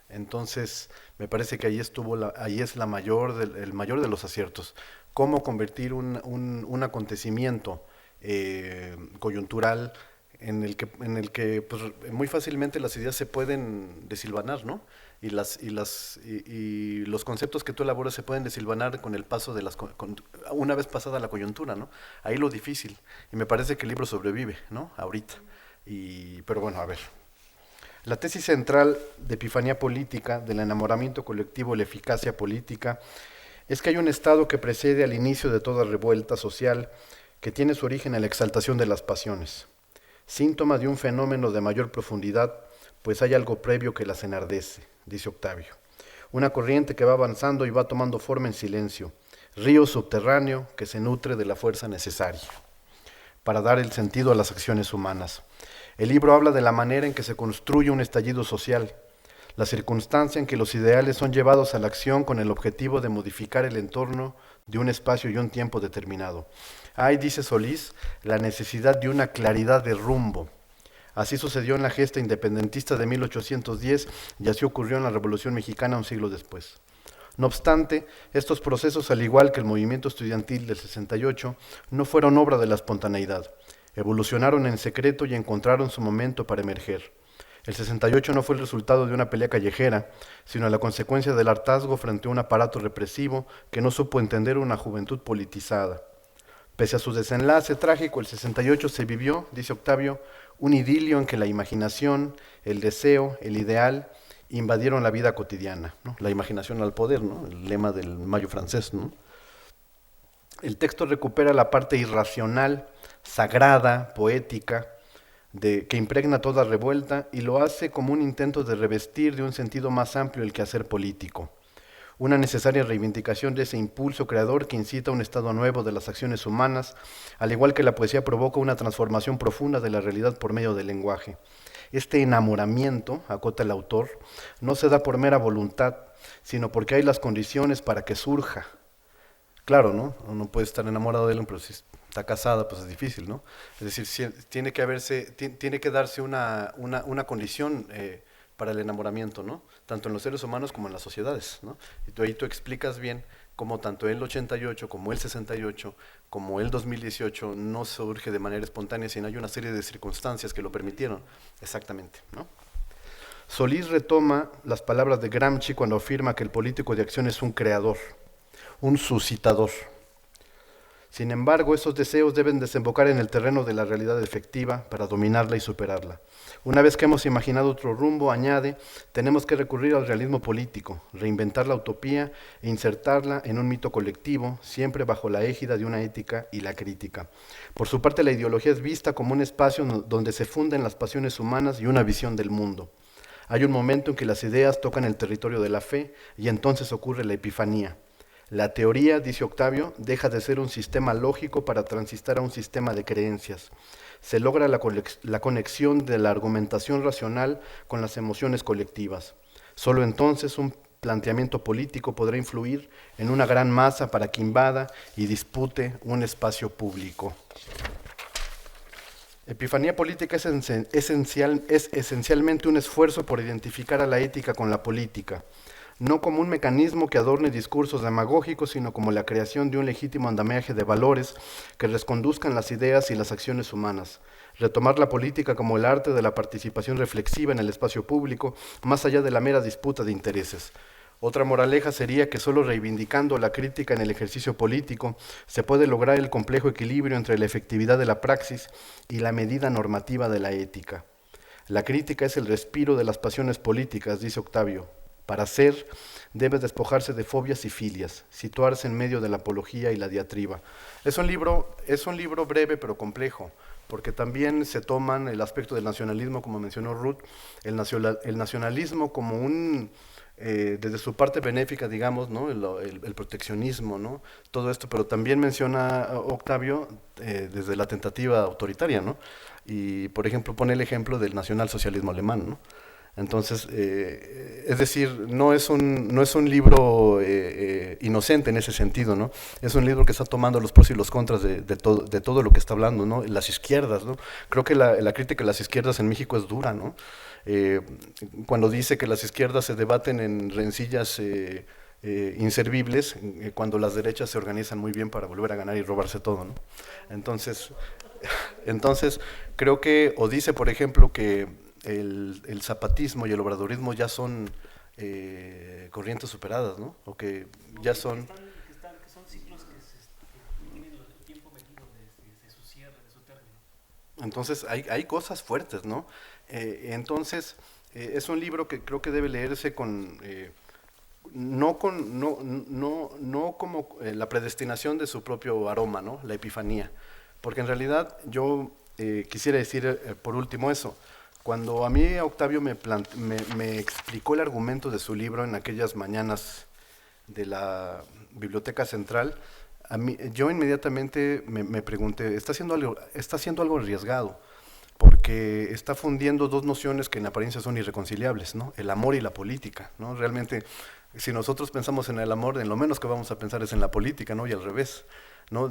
Entonces, me parece que ahí es el mayor de los aciertos. Cómo convertir un acontecimiento coyuntural en el que pues, muy fácilmente las ideas se pueden desilvanar, ¿no? Y los conceptos que tú elaboras se pueden desilvanar con el paso de una vez pasada la coyuntura, ¿no? Ahí lo difícil. Y me parece que el libro sobrevive, ¿no? Ahorita. Pero bueno, a ver. La tesis central de Epifanía Política, del enamoramiento colectivo y la eficacia política, es que hay un estado que precede al inicio de toda revuelta social que tiene su origen en la exaltación de las pasiones, síntoma de un fenómeno de mayor profundidad, pues hay algo previo que las enardece, dice Octavio. Una corriente que va avanzando y va tomando forma en silencio, río subterráneo que se nutre de la fuerza necesaria para dar el sentido a las acciones humanas. El libro habla de la manera en que se construye un estallido social, la circunstancia en que los ideales son llevados a la acción con el objetivo de modificar el entorno de un espacio y un tiempo determinado. Hay, dice Solís, la necesidad de una claridad de rumbo. Así sucedió en la gesta independentista de 1810 y así ocurrió en la Revolución Mexicana un siglo después. No obstante, estos procesos, al igual que el movimiento estudiantil del 68, no fueron obra de la espontaneidad. Evolucionaron en secreto y encontraron su momento para emerger. El 68 no fue el resultado de una pelea callejera, sino la consecuencia del hartazgo frente a un aparato represivo que no supo entender una juventud politizada. Pese a su desenlace trágico, el 68 se vivió, dice Octavio, un idilio en que la imaginación, el deseo, el ideal invadieron la vida cotidiana, ¿no? La imaginación al poder, ¿no? El lema del Mayo francés, ¿no? El texto recupera la parte irracional, sagrada, poética, que impregna toda revuelta y lo hace como un intento de revestir de un sentido más amplio el quehacer político. Una necesaria reivindicación de ese impulso creador que incita a un estado nuevo de las acciones humanas, al igual que la poesía provoca una transformación profunda de la realidad por medio del lenguaje. Este enamoramiento, acota el autor, no se da por mera voluntad, sino porque hay las condiciones para que surja. Claro, ¿no? Uno puede estar enamorado de él, pero si está casada, pues es difícil, ¿no? Es decir, tiene que darse una condición para el enamoramiento, ¿no? Tanto en los seres humanos como en las sociedades, ¿no? Y ahí tú explicas bien cómo tanto el 88, como el 68, como el 2018 no surge de manera espontánea, sino hay una serie de circunstancias que lo permitieron, exactamente, ¿no? Solís retoma las palabras de Gramsci cuando afirma que el político de acción es un creador, un suscitador. Sin embargo, esos deseos deben desembocar en el terreno de la realidad efectiva para dominarla y superarla. Una vez que hemos imaginado otro rumbo, añade, tenemos que recurrir al realismo político, reinventar la utopía e insertarla en un mito colectivo, siempre bajo la égida de una ética y la crítica. Por su parte, la ideología es vista como un espacio donde se funden las pasiones humanas y una visión del mundo. Hay un momento en que las ideas tocan el territorio de la fe y entonces ocurre la epifanía. La teoría, dice Octavio, deja de ser un sistema lógico para transistar a un sistema de creencias. Se logra la conexión de la argumentación racional con las emociones colectivas. Solo entonces un planteamiento político podrá influir en una gran masa para que invada y dispute un espacio público. Epifanía política es esencialmente un esfuerzo por identificar a la ética con la política, no como un mecanismo que adorne discursos demagógicos, sino como la creación de un legítimo andamiaje de valores que reconduzcan las ideas y las acciones humanas. Retomar la política como el arte de la participación reflexiva en el espacio público, más allá de la mera disputa de intereses. Otra moraleja sería que solo reivindicando la crítica en el ejercicio político se puede lograr el complejo equilibrio entre la efectividad de la praxis y la medida normativa de la ética. La crítica es el respiro de las pasiones políticas, dice Octavio. Para ser, debe despojarse de fobias y filias, situarse en medio de la apología y la diatriba. Es un libro breve pero complejo, porque también se toman el aspecto del nacionalismo, como mencionó Ruth, el nacionalismo como desde su parte benéfica, digamos, ¿no? El proteccionismo, ¿no? Todo esto, pero también menciona Octavio desde la tentativa autoritaria, ¿no? Y, por ejemplo, pone el ejemplo del nacionalsocialismo alemán, ¿no? Entonces, es decir, no es un libro inocente en ese sentido, ¿no? Es un libro que está tomando los pros y los contras de todo lo que está hablando, ¿no? Las izquierdas, ¿no? Creo que la crítica de las izquierdas en México es dura, ¿no? Cuando dice que las izquierdas se debaten en rencillas inservibles, cuando las derechas se organizan muy bien para volver a ganar y robarse todo, ¿no? Entonces, creo que, o dice, por ejemplo, que el zapatismo y el obradorismo ya son corrientes superadas, ¿no? O que ya son... Que son ciclos que tienen el tiempo medido de su cierre, de su término. Entonces, hay cosas fuertes, ¿no? Entonces, es un libro que creo que debe leerse con... no como la predestinación de su propio aroma, ¿no? La epifanía. Porque en realidad yo quisiera decir por último eso. Cuando a mí Octavio me explicó el argumento de su libro en aquellas mañanas de la Biblioteca Central, yo inmediatamente me pregunté, ¿está haciendo algo arriesgado? Porque está fundiendo dos nociones que en apariencia son irreconciliables, ¿no? El amor y la política, ¿no? Realmente, si nosotros pensamos en el amor, en lo menos que vamos a pensar es en la política, ¿no? Y al revés, ¿no?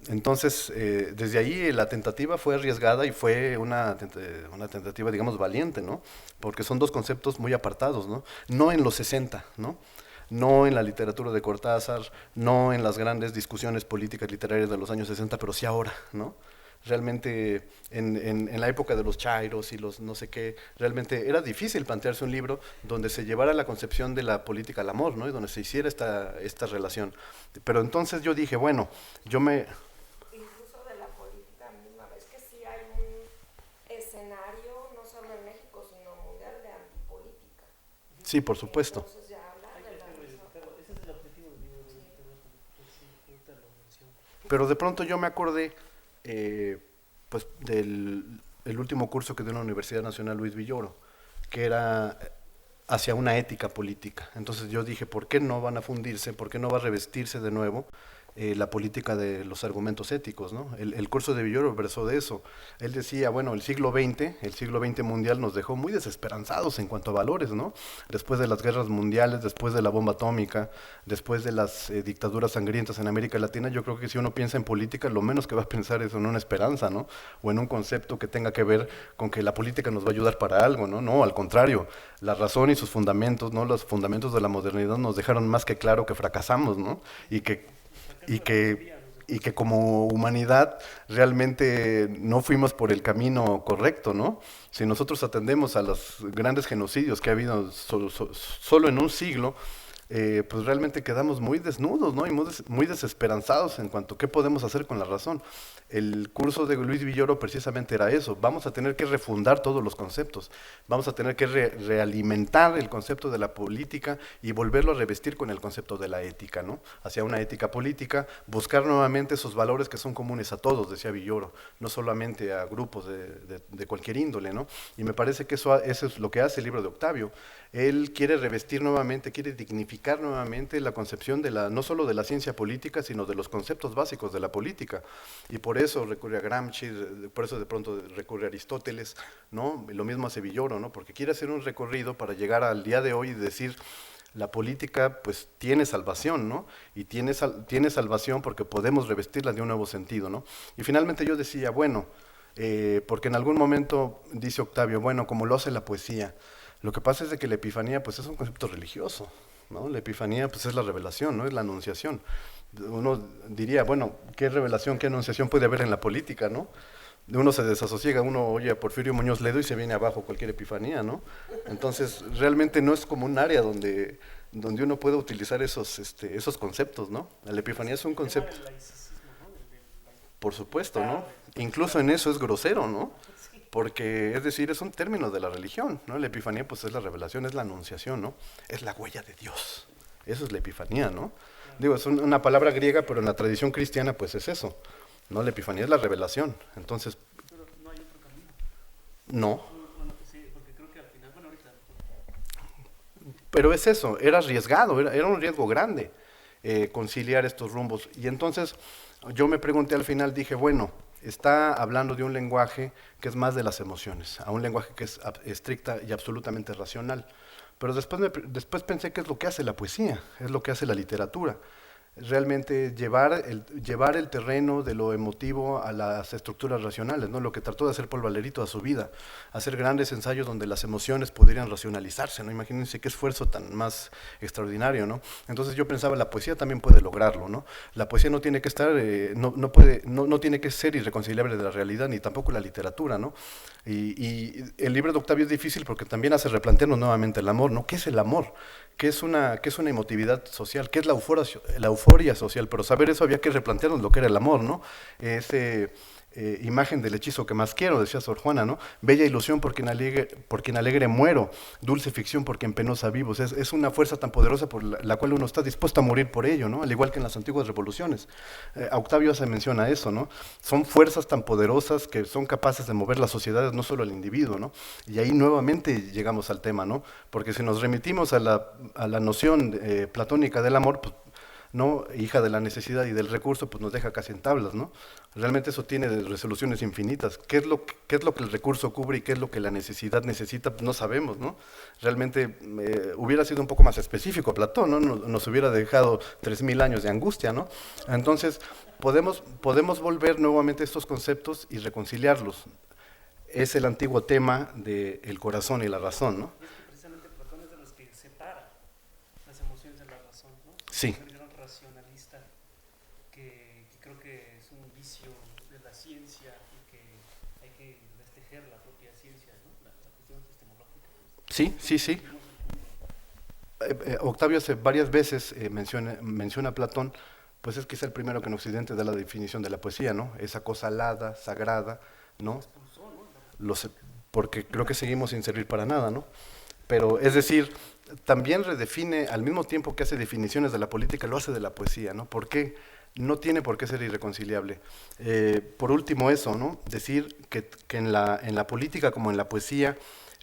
Entonces, desde ahí la tentativa fue arriesgada y fue una tentativa, digamos, valiente, ¿no? Porque son dos conceptos muy apartados, ¿no? No en los 60, ¿no? No en la literatura de Cortázar, no en las grandes discusiones políticas literarias de los años 60, pero sí ahora, ¿no? Realmente en la época de los chairos y los no sé qué, realmente era difícil plantearse un libro donde se llevara la concepción de la política al amor, ¿no? Y donde se hiciera esta relación. Pero entonces yo dije, bueno, Incluso de la política misma, ves que sí hay un escenario, no solo en México, sino mundial, de antipolítica. Sí, por supuesto. Entonces ya habla de la misma política. Ese es el objetivo del libro, sí, ahorita lo menciono. Pero de pronto yo me acordé pues el último curso que dio en la Universidad Nacional Luis Villoro, que era hacia una ética política. Entonces yo dije, ¿por qué no van a fundirse? ¿Por qué no va a revestirse de nuevo la política de los argumentos éticos, ¿no? El curso de Villoro versó de eso. Él decía, bueno, el siglo XX mundial nos dejó muy desesperanzados en cuanto a valores, ¿no? Después de las guerras mundiales, después de la bomba atómica, después de las dictaduras sangrientas en América Latina, yo creo que si uno piensa en política, lo menos que va a pensar es en una esperanza, ¿no? O en un concepto que tenga que ver con que la política nos va a ayudar para algo, ¿no? No, al contrario, la razón y sus fundamentos, ¿no? Los fundamentos de la modernidad nos dejaron más que claro que fracasamos, ¿no? Y que como humanidad realmente no fuimos por el camino correcto, ¿no? Si nosotros atendemos a los grandes genocidios que ha habido solo en un siglo, pues realmente quedamos muy desnudos, ¿no? Y muy desesperanzados en cuanto a qué podemos hacer con la razón. El curso de Luis Villoro precisamente era eso, vamos a tener que refundar todos los conceptos, vamos a tener que realimentar el concepto de la política y volverlo a revestir con el concepto de la ética, ¿no? Hacia una ética política, buscar nuevamente esos valores que son comunes a todos, decía Villoro, no solamente a grupos de cualquier índole, ¿no? Y me parece que eso es lo que hace el libro de Octavio. Él quiere revestir nuevamente, quiere dignificar nuevamente la concepción no solo de la ciencia política, sino de los conceptos básicos de la política. Y por eso recurre a Gramsci, por eso de pronto recurre a Aristóteles, ¿no? Lo mismo hace Villoro, ¿no? Porque quiere hacer un recorrido para llegar al día de hoy y decir, la política pues tiene salvación, ¿no? Y tiene salvación porque podemos revestirla de un nuevo sentido, ¿no? Y finalmente yo decía, bueno, porque en algún momento dice Octavio, bueno, como lo hace la poesía, lo que pasa es de que la epifanía pues es un concepto religioso, ¿no? La epifanía pues es la revelación, ¿no? Es la anunciación. Uno diría, bueno, ¿qué revelación, qué anunciación puede haber en la política, ¿no? Uno se desasosiega, uno oye a Porfirio Muñoz Ledo y se viene abajo cualquier epifanía, ¿no? Entonces, realmente no es como un área donde uno puede utilizar esos conceptos, ¿no? La epifanía es un concepto. Por supuesto, ¿no? Incluso en eso es grosero, ¿no? Porque, es decir, es un término de la religión, ¿no? La epifanía, pues, es la revelación, es la anunciación, ¿no? Es la huella de Dios. Eso es la epifanía, ¿no? Digo, es una palabra griega, pero en la tradición cristiana, pues, es eso, ¿no? La epifanía es la revelación. Entonces, No. Bueno, sí, porque creo que al final, bueno, ahorita. Pero es eso, era arriesgado, era un riesgo grande conciliar estos rumbos. Y entonces yo me pregunté al final, dije, bueno, está hablando de un lenguaje que es más de las emociones, a un lenguaje que es estricta y absolutamente racional. Pero después pensé que es lo que hace la poesía, es lo que hace la literatura. Realmente llevar el terreno de lo emotivo a las estructuras racionales, ¿no? Lo que trató de hacer Paul Valéry toda su vida, hacer grandes ensayos donde las emociones podrían racionalizarse, ¿no? Imagínense qué esfuerzo tan más extraordinario, ¿no? Entonces yo pensaba, la poesía también puede lograrlo, ¿no? La poesía no tiene que estar, no tiene que ser irreconciliable de la realidad, ni tampoco la literatura, ¿no? Y el libro de Octavio es difícil porque también hace replantearnos nuevamente el amor, ¿no? ¿Qué es el amor? ¿Qué es una emotividad social? ¿Qué es la euforia social? Pero saber eso había que replantearnos lo que era el amor, ¿no? Imagen del hechizo que más quiero, decía Sor Juana, ¿no? Bella ilusión por quien alegre muero, dulce ficción por quien penosa vivo. Es una fuerza tan poderosa por la cual uno está dispuesto a morir por ello, ¿no? Al igual que en las antiguas revoluciones. Octavio se menciona eso, ¿no? Son fuerzas tan poderosas que son capaces de mover las sociedades, no solo al individuo, ¿no? Y ahí nuevamente llegamos al tema, ¿no? Porque si nos remitimos a la noción platónica del amor, pues, ¿no? Hija de la necesidad y del recurso, pues nos deja casi en tablas, ¿no? Realmente eso tiene resoluciones infinitas. ¿Qué es lo que el recurso cubre y qué es lo que la necesidad necesita? Pues no sabemos, ¿no? Realmente hubiera sido un poco más específico Platón, ¿no? Nos hubiera dejado 3000 años de angustia, ¿no? Entonces, podemos volver nuevamente a estos conceptos y reconciliarlos. Es el antiguo tema del corazón y la razón, ¿no? Y es que precisamente Platón es de los que separa las emociones de la razón, ¿no? Sí. Racionalista que creo que es un vicio de la ciencia y que hay que destejer la propia ciencia, ¿no? La cuestión epistemológica. Sí. Octavio varias veces menciona a Platón, pues es quizá el primero que en Occidente da la definición de la poesía, ¿no? Esa cosa alada, sagrada, ¿no? Porque creo que seguimos sin servir para nada, ¿no? Pero es decir, también redefine, al mismo tiempo que hace definiciones de la política, lo hace de la poesía, ¿no? ¿Por qué? No tiene por qué ser irreconciliable. Por último eso, ¿no? Decir que en la política como en la poesía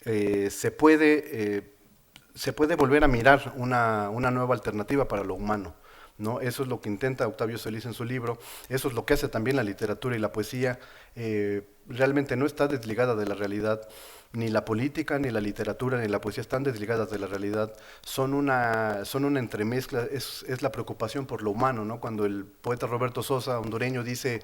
se puede volver a mirar una nueva alternativa para lo humano, ¿no? Eso es lo que intenta Octavio Solís en su libro, eso es lo que hace también la literatura y la poesía. Realmente no está desligada de la realidad, ni la política, ni la literatura, ni la poesía están desligadas de la realidad, son una entremezcla, es la preocupación por lo humano, ¿no? Cuando el poeta Roberto Sosa, hondureño, dice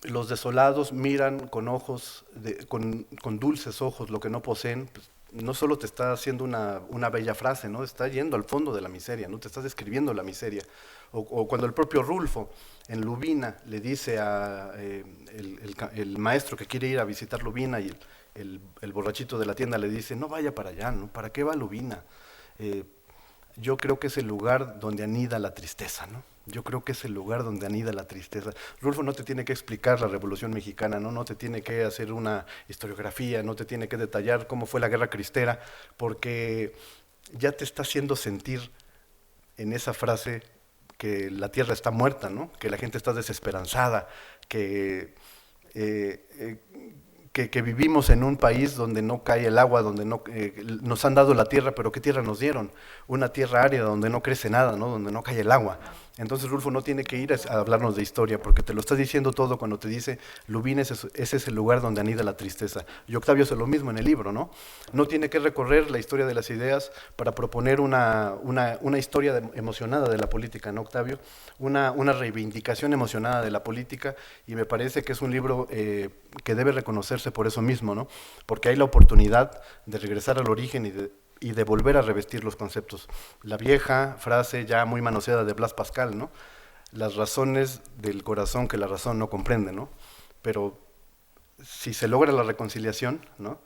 los desolados miran con ojos, con dulces ojos lo que no poseen, pues, no solo te está haciendo una bella frase, ¿no? Está yendo al fondo de la miseria, ¿no? Te estás describiendo la miseria. O cuando el propio Rulfo en Lubina le dice a el maestro que quiere ir a visitar Lubina y el borrachito de la tienda le dice, no vaya para allá, ¿no? ¿Para qué va a Lubina? Yo creo que es el lugar donde anida la tristeza, ¿no? Yo creo que es el lugar donde anida la tristeza. Rulfo no te tiene que explicar la Revolución Mexicana, ¿no? No te tiene que hacer una historiografía, no te tiene que detallar cómo fue la Guerra Cristera, porque ya te está haciendo sentir en esa frase que la tierra está muerta, ¿no? Que la gente está desesperanzada, que vivimos en un país donde no cae el agua, donde nos han dado la tierra, pero ¿qué tierra nos dieron? Una tierra árida donde no crece nada, ¿no? Donde no cae el agua. Entonces Rulfo no tiene que ir a hablarnos de historia, porque te lo está diciendo todo cuando te dice, Lubina, ese es el lugar donde anida la tristeza. Y Octavio hace lo mismo en el libro, ¿no? No tiene que recorrer la historia de las ideas para proponer una historia emocionada de la política, ¿no, Octavio? Una reivindicación emocionada de la política, y me parece que es un libro que debe reconocerse por eso mismo, ¿no? Porque hay la oportunidad de regresar al origen y de volver a revestir los conceptos. La vieja frase ya muy manoseada de Blas Pascal, ¿no? Las razones del corazón que la razón no comprende, ¿no? Pero si se logra la reconciliación, ¿no?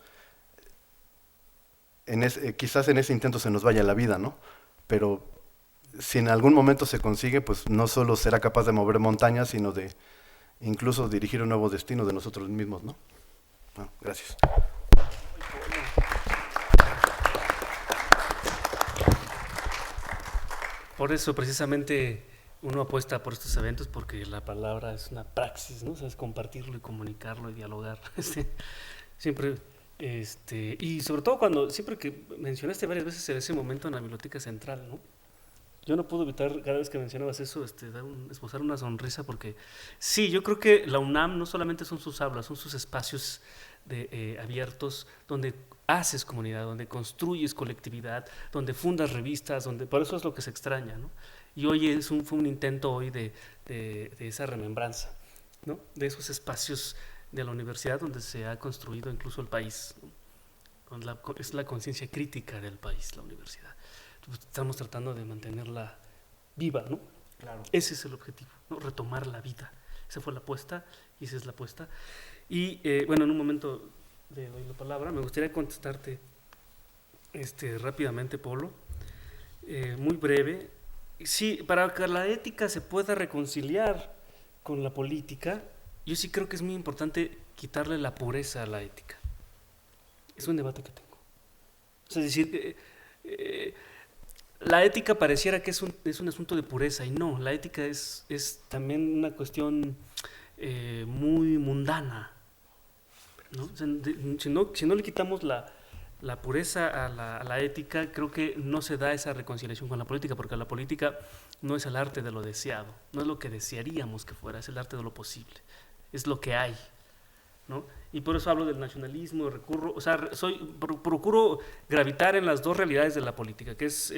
Quizás en ese intento se nos vaya la vida, ¿no? Pero si en algún momento se consigue, pues no solo será capaz de mover montañas, sino de incluso dirigir un nuevo destino de nosotros mismos, ¿no? Bueno, gracias. Por eso precisamente uno apuesta por estos eventos porque la palabra es una praxis, ¿no? O sea, es compartirlo y comunicarlo y dialogar. Siempre, y sobre todo siempre que mencionaste varias veces ese momento en la Biblioteca Central, ¿no? Yo no puedo evitar, cada vez que mencionabas eso, esbozar una sonrisa, porque sí, yo creo que la UNAM no solamente son sus aulas, son sus espacios abiertos donde haces comunidad, donde construyes colectividad, donde fundas revistas, por eso es lo que se extraña, ¿no? Y hoy fue un intento hoy de esa remembranza, ¿no? De esos espacios de la universidad donde se ha construido incluso el país, ¿no? Es la conciencia crítica del país, la universidad. Entonces, estamos tratando de mantenerla viva, ¿no? Claro. Ese es el objetivo, ¿no? Retomar la vida. Esa fue la apuesta y esa es la apuesta. Y bueno, en un momento le doy la palabra. Me gustaría contestarte rápidamente, Polo, muy breve. Sí, para que la ética se pueda reconciliar con la política, yo sí creo que es muy importante quitarle la pureza a la ética. Es un debate que tengo. O sea, es decir, la ética pareciera que es un asunto de pureza, y no, la ética es también una cuestión muy mundana, ¿no? O sea, si no le quitamos la pureza a la ética, creo que no se da esa reconciliación con la política, porque la política no es el arte de lo deseado, no es lo que desearíamos que fuera, es el arte de lo posible, es lo que hay, ¿no? Y por eso hablo del nacionalismo, procuro gravitar en las dos realidades de la política, que es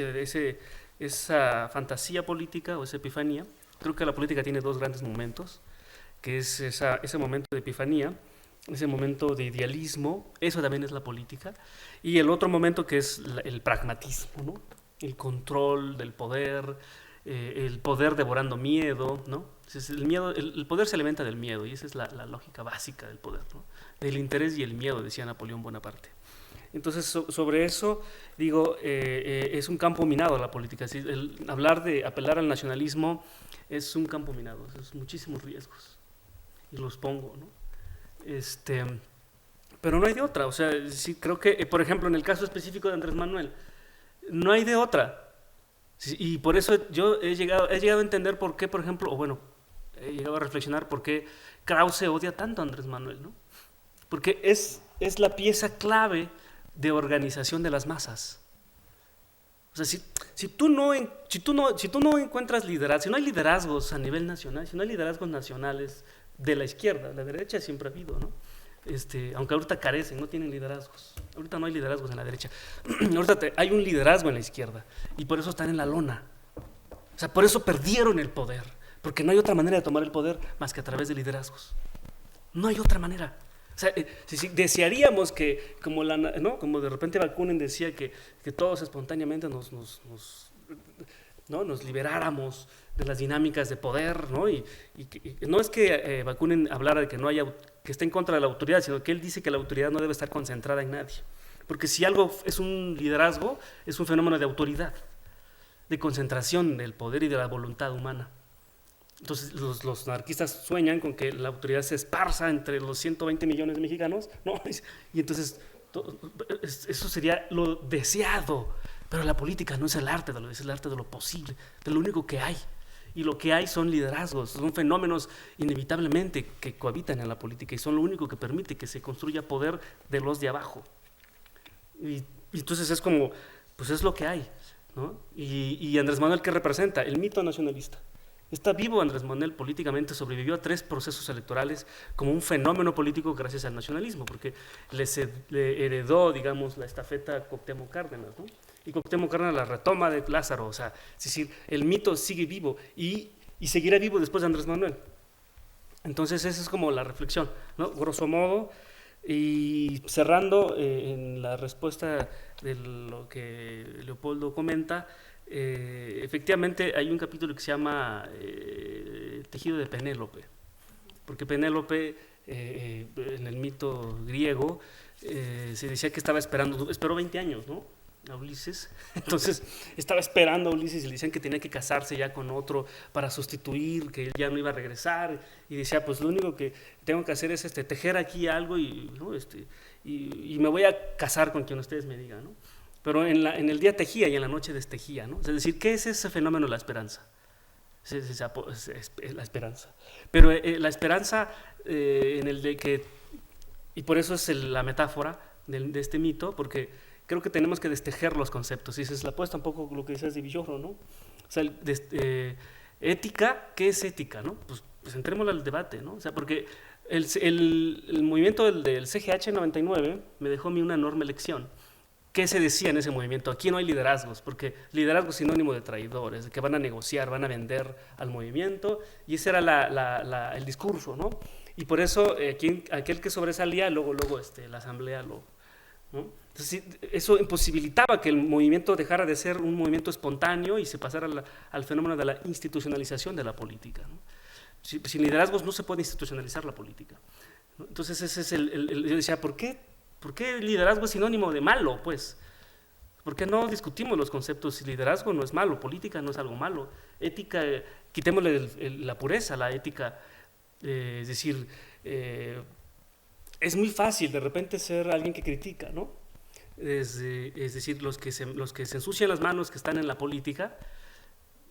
esa fantasía política o esa epifanía. Creo que la política tiene dos grandes momentos, que es ese momento de epifanía, ese momento de idealismo, eso también es la política, y el otro momento que es el pragmatismo, ¿no? El control del poder, el poder devorando miedo, ¿no? El poder se alimenta del miedo, y esa es la lógica básica del poder, ¿no? Del interés y el miedo, decía Napoleón Bonaparte. Entonces, sobre eso, digo, es un campo minado la política. Apelar al nacionalismo es un campo minado, es muchísimos riesgos, y los pongo, ¿no? Pero no hay de otra. O sea, sí, creo que, por ejemplo, en el caso específico de Andrés Manuel, no hay de otra. Sí, y por eso yo he llegado a entender por qué, por ejemplo, he llegado a reflexionar por qué Krause odia tanto a Andrés Manuel, ¿no? Porque es la pieza clave de organización de las masas. O sea, si tú no encuentras liderazgo, si no hay liderazgos a nivel nacional, si no hay liderazgos nacionales de la izquierda, la derecha siempre ha habido, ¿no? Aunque ahorita carecen, no tienen liderazgos. Ahorita no hay liderazgos en la derecha. Ahorita hay un liderazgo en la izquierda, y por eso están en la lona. O sea, por eso perdieron el poder, porque no hay otra manera de tomar el poder más que a través de liderazgos. No hay otra manera. O sea, si desearíamos que, como de repente Bakunin decía que todos espontáneamente nos liberáramos de las dinámicas de poder, ¿no? Y no es que Bakunin hablara de que está en contra de la autoridad, sino que él dice que la autoridad no debe estar concentrada en nadie. Porque si algo es un liderazgo, es un fenómeno de autoridad, de concentración del poder y de la voluntad humana. Entonces los anarquistas sueñan con que la autoridad se esparza entre los 120 millones de mexicanos, ¿no? Y entonces eso sería lo deseado. Pero la política no es el arte es el arte de lo posible, de lo único que hay. Y lo que hay son liderazgos, son fenómenos inevitablemente que cohabitan en la política, y son lo único que permite que se construya poder de los de abajo. Y entonces es como, pues es lo que hay, ¿no? Y Andrés Manuel, ¿qué representa? El mito nacionalista. Está vivo Andrés Manuel políticamente, sobrevivió a 3 procesos electorales como un fenómeno político gracias al nacionalismo, porque le heredó, digamos, la estafeta a Cuauhtémoc Cárdenas, ¿no? Y Cuauhtémoc Cárdenas la retoma de Lázaro. O sea, es decir, el mito sigue vivo y seguirá vivo después de Andrés Manuel. Entonces esa es como la reflexión, ¿no? Grosso modo. Y cerrando en la respuesta de lo que Leopoldo comenta, efectivamente hay un capítulo que se llama Tejido de Penélope, porque Penélope en el mito griego se decía que esperó 20 años, ¿no? A Ulises. Entonces estaba esperando a Ulises y le decían que tenía que casarse ya con otro para sustituir, que él ya no iba a regresar, y decía, pues lo único que tengo que hacer es tejer aquí algo ¿no? y me voy a casar con quien ustedes me digan, ¿no? Pero en el día tejía y en la noche destejía, ¿no? Es decir, ¿qué es ese fenómeno de la esperanza? es la esperanza. Pero la esperanza en el de que, y por eso es la metáfora de este mito, porque creo que tenemos que destejer los conceptos. Y esa es la apuesta un poco lo que decías de Villoro, ¿no? O sea, ética, ¿qué es ética, no? Pues entrémosle al debate, ¿no? O sea, porque el movimiento del CGH 99 me dejó a mí una enorme lección. ¿Qué se decía en ese movimiento? Aquí no hay liderazgos, porque liderazgo es sinónimo de traidores, de que van a negociar, van a vender al movimiento, y ese era el discurso, ¿no? Y por eso aquel que sobresalía, luego la asamblea ¿no? Entonces, eso imposibilitaba que el movimiento dejara de ser un movimiento espontáneo y se pasara al fenómeno de la institucionalización de la política, ¿no? Sin liderazgos no se puede institucionalizar la política, ¿no? Entonces ese es yo decía, ¿por qué el liderazgo es sinónimo de malo? Pues, ¿por qué no discutimos los conceptos? Si liderazgo no es malo, política no es algo malo, ética, quitémosle la pureza, la ética, es decir, es muy fácil de repente ser alguien que critica, ¿no? Es decir, los que se ensucian las manos, que están en la política,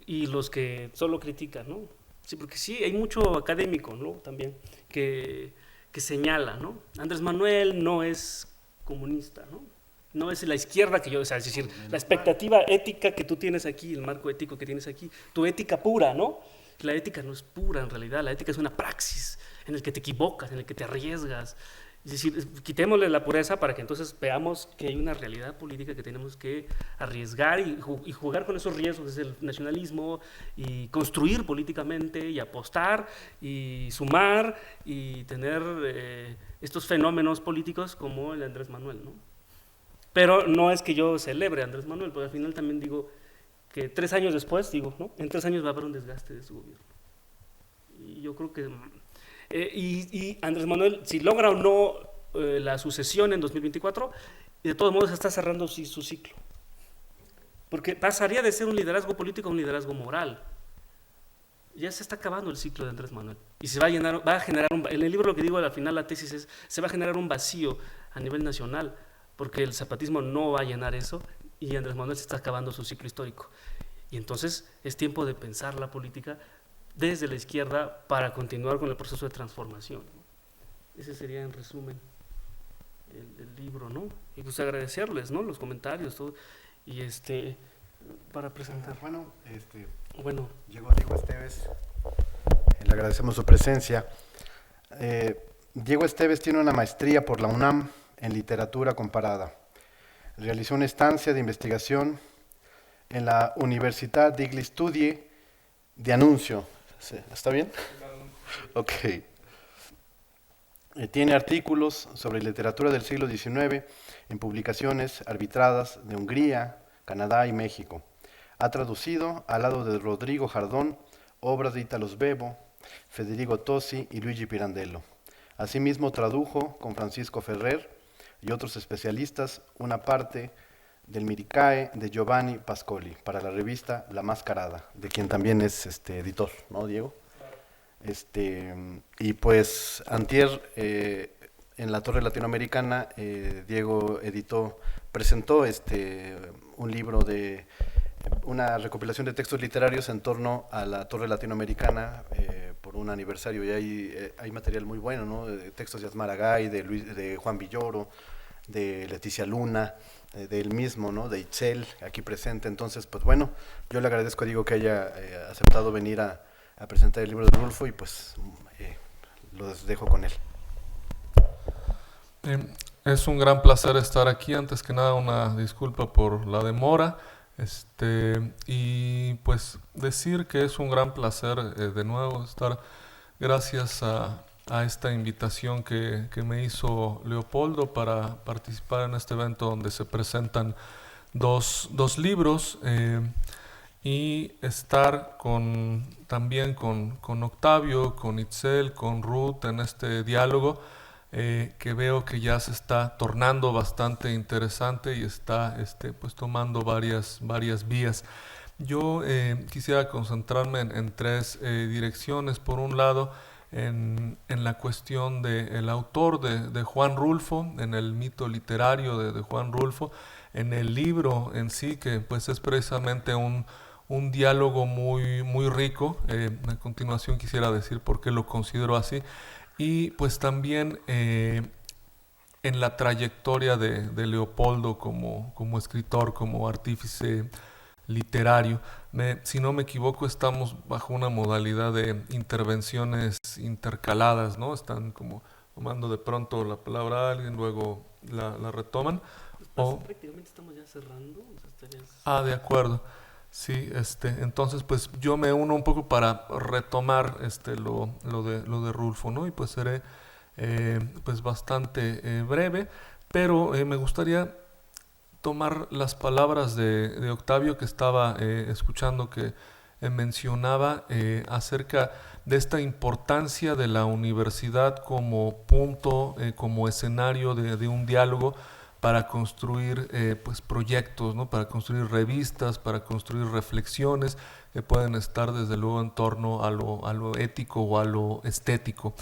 y los que solo critican, ¿no? Sí, porque sí, hay mucho académico, ¿no? También, que señala, ¿no? Andrés Manuel no es comunista, ¿no? No es la izquierda que o sea, es decir, la expectativa ética que tú tienes aquí, el marco ético que tienes aquí, tu ética pura, ¿no? La ética no es pura en realidad, la ética es una praxis en el que te equivocas, en el que te arriesgas. Es decir, quitémosle la pureza para que entonces veamos que hay una realidad política que tenemos que arriesgar y jugar con esos riesgos, desde el nacionalismo, y construir políticamente, y apostar, y sumar, y tener estos fenómenos políticos como el de Andrés Manuel, ¿no? Pero no es que yo celebre a Andrés Manuel, porque al final también digo que 3 años después, ¿no? En 3 años va a haber un desgaste de su gobierno. Y yo creo que... y Andrés Manuel, si logra o no la sucesión en 2024, de todos modos está cerrando su ciclo. Porque pasaría de ser un liderazgo político a un liderazgo moral. Ya se está acabando el ciclo de Andrés Manuel. Y se va a generar en el libro lo que digo al final, la tesis es, se va a generar un vacío a nivel nacional, porque el zapatismo no va a llenar eso, y Andrés Manuel se está acabando su ciclo histórico. Y entonces es tiempo de pensar la política desde la izquierda para continuar con el proceso de transformación. Ese sería en resumen el libro, ¿no? Y pues agradecerles, ¿no? Los comentarios, todo, y para presentar. Bueno, llegó Diego Esteves, le agradecemos su presencia. Diego Esteves tiene una maestría por la UNAM en literatura comparada. Realizó una estancia de investigación en la Universitat degli Studi di Annunzio. ¿Está bien? Ok. Tiene artículos sobre literatura del siglo XIX en publicaciones arbitradas de Hungría, Canadá y México. Ha traducido, al lado de Rodrigo Jardón, obras de Italo Svevo, Federico Tosi y Luigi Pirandello. Asimismo, tradujo con Francisco Ferrer y otros especialistas una parte del Miricae de Giovanni Pascoli para la revista La Mascarada, de quien también es editor, ¿no, Diego? Y pues antier en la Torre Latinoamericana Diego presentó un libro de una recopilación de textos literarios en torno a la Torre Latinoamericana por un aniversario, y hay material muy bueno, ¿no? De textos de Asmar Agay, de Juan Villoro, de Leticia Luna, de él mismo, ¿no? De Itzel, aquí presente. Entonces, pues bueno, yo le agradezco a Diego que haya aceptado venir a presentar el libro de Rulfo, y pues los dejo con él. Es un gran placer estar aquí. Antes que nada, una disculpa por la demora. Y pues decir que es un gran placer de nuevo estar, gracias a esta invitación que me hizo Leopoldo para participar en este evento donde se presentan dos libros, y estar también con Octavio, con Itzel, con Ruth en este diálogo que veo que ya se está tornando bastante interesante y está pues tomando varias vías. Yo quisiera concentrarme en 3 direcciones. Por un lado, en la cuestión del autor de Juan Rulfo, en el mito literario de Juan Rulfo, en el libro en sí, que pues es precisamente un un diálogo muy rico. A continuación quisiera decir por qué lo considero así. Y pues también en la trayectoria de Leopoldo como escritor, como artífice literario. Si no me equivoco, estamos bajo una modalidad de intervenciones intercaladas, ¿no? Están como tomando de pronto la palabra a alguien, luego la retoman. Prácticamente estamos ya cerrando. O sea, de acuerdo. Sí, entonces pues yo me uno un poco para retomar lo de Rulfo, ¿no? Y pues seré pues bastante breve, pero me gustaría tomar las palabras de Octavio, que estaba escuchando, que mencionaba acerca de esta importancia de la universidad como punto, como escenario de un diálogo para construir pues proyectos, ¿no? Para construir revistas, para construir reflexiones que pueden estar desde luego en torno a lo ético o a lo estético.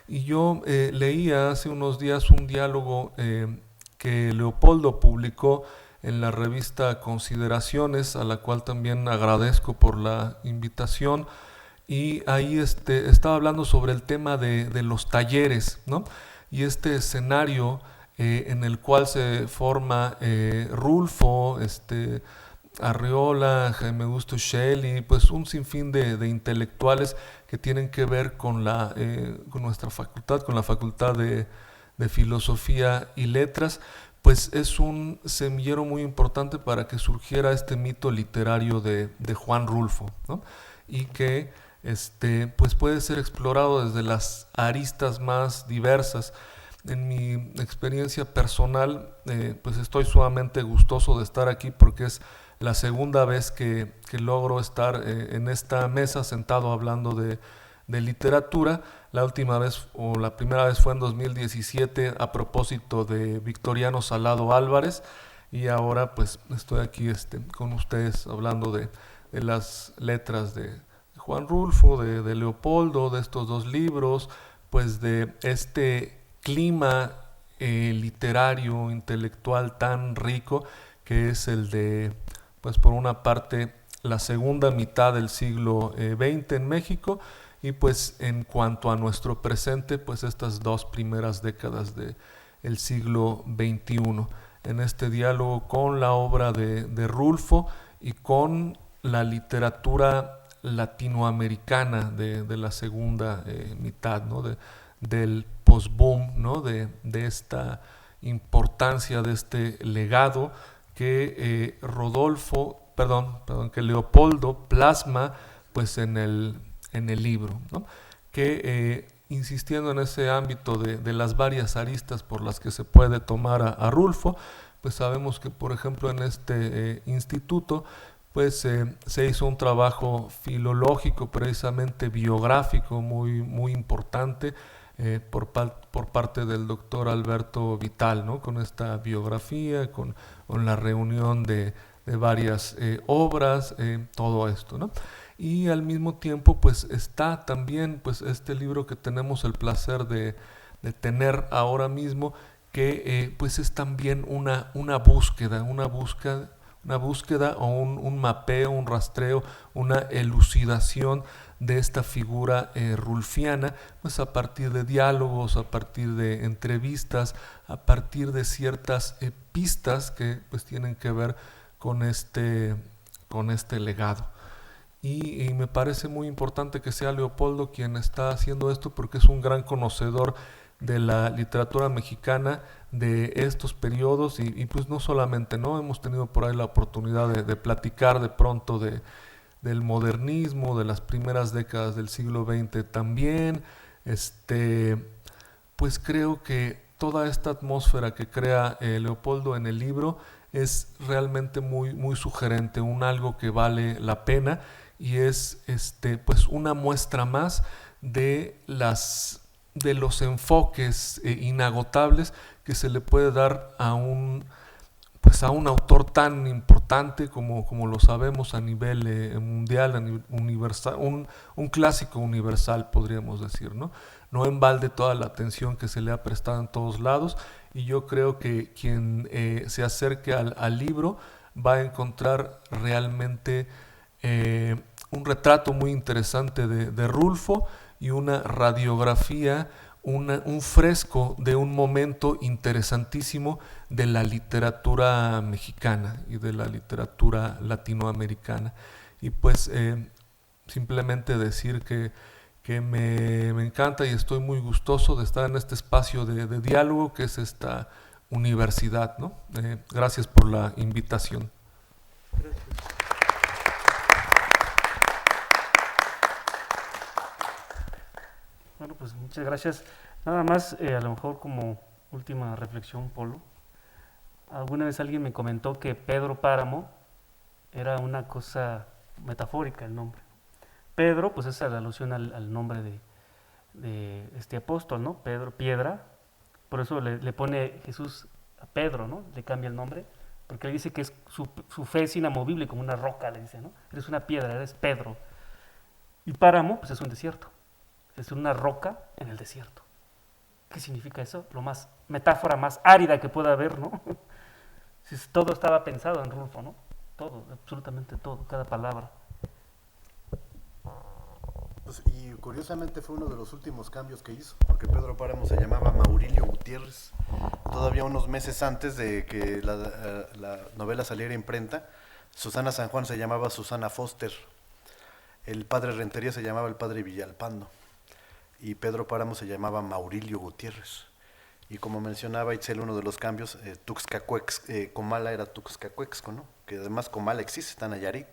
Y yo leía hace unos días un diálogo que Leopoldo publicó en la revista Consideraciones, a la cual también agradezco por la invitación, y ahí estaba hablando sobre el tema de los talleres, ¿no? Y este escenario en el cual se forma Rulfo, Arreola, Jaime Augusto Shelley, pues un sinfín de intelectuales que tienen que ver con nuestra facultad, con la Facultad de Filosofía y Letras. Pues es un semillero muy importante para que surgiera este mito literario de Juan Rulfo, ¿no? Y que pues puede ser explorado desde las aristas más diversas. En mi experiencia personal, pues estoy sumamente gustoso de estar aquí porque es la segunda vez que logro estar en esta mesa sentado hablando de literatura. La última vez, o la primera vez, fue en 2017 a propósito de Victoriano Salado Álvarez, y ahora pues estoy aquí con ustedes hablando de las letras de Juan Rulfo, de Leopoldo, de estos dos libros, pues de este clima literario, intelectual tan rico que es el de, pues por una parte, la segunda mitad del siglo XX en México, y pues en cuanto a nuestro presente, pues estas dos primeras décadas del siglo XXI, en este diálogo con la obra de Rulfo y con la literatura latinoamericana de la segunda mitad, ¿no? Del post-boom, ¿no? de esta importancia, de este legado que que Leopoldo plasma pues en el libro, ¿no? Que insistiendo en ese ámbito de las varias aristas por las que se puede tomar a Rulfo, pues sabemos que por ejemplo en este instituto pues se hizo un trabajo filológico, precisamente biográfico, muy importante por parte del doctor Alberto Vital, ¿no? Con esta biografía, con la reunión de varias obras, todo esto, ¿no? Y al mismo tiempo pues está también pues este libro que tenemos el placer de tener ahora mismo, que pues es también una búsqueda o un mapeo, un rastreo, una elucidación de esta figura rulfiana, pues a partir de diálogos, a partir de entrevistas, a partir de ciertas pistas que pues tienen que ver con este legado. Y me parece muy importante que sea Leopoldo quien está haciendo esto, porque es un gran conocedor de la literatura mexicana de estos periodos, y pues no solamente, ¿no? Hemos tenido por ahí la oportunidad de platicar de pronto del modernismo, de las primeras décadas del siglo XX también. Pues creo que toda esta atmósfera que crea Leopoldo en el libro es realmente muy sugerente, algo que vale la pena, y es pues una muestra más de los enfoques inagotables que se le puede dar a un autor tan importante como lo sabemos a nivel mundial, a nivel universal, un clásico universal, podríamos decir, ¿no? No en balde toda la atención que se le ha prestado en todos lados, y yo creo que quien se acerque al libro va a encontrar realmente un retrato muy interesante de Rulfo y una radiografía, un fresco de un momento interesantísimo de la literatura mexicana y de la literatura latinoamericana. Y pues simplemente decir que me encanta y estoy muy gustoso de estar en este espacio de diálogo que es esta universidad, ¿no? Gracias por la invitación. Gracias. Bueno, pues muchas gracias. Nada más, a lo mejor como última reflexión, Polo. Alguna vez alguien me comentó que Pedro Páramo era una cosa metafórica el nombre. Pedro, pues esa es la alusión al nombre de este apóstol, ¿no? Pedro, piedra. Por eso le pone Jesús a Pedro, ¿no? Le cambia el nombre, porque le dice que es su fe es inamovible como una roca, le dice, ¿no? Eres una piedra, eres Pedro. Y Páramo, pues es un desierto. Es una roca en el desierto. ¿Qué significa eso? Lo más, metáfora más árida que pueda haber, ¿no? Todo estaba pensado en Rulfo, ¿no? Todo, absolutamente todo, cada palabra. Pues, y curiosamente fue uno de los últimos cambios que hizo, porque Pedro Páramo se llamaba Maurilio Gutiérrez. Todavía unos meses antes de que la novela saliera a imprenta, Susana San Juan se llamaba Susana Foster, el padre Rentería se llamaba el padre Villalpando, y Pedro Páramo se llamaba Maurilio Gutiérrez. Y como mencionaba Itzel, uno de los cambios, Comala era Tuxcacuexco, ¿no? Que además Comala existe, está en Nayarit,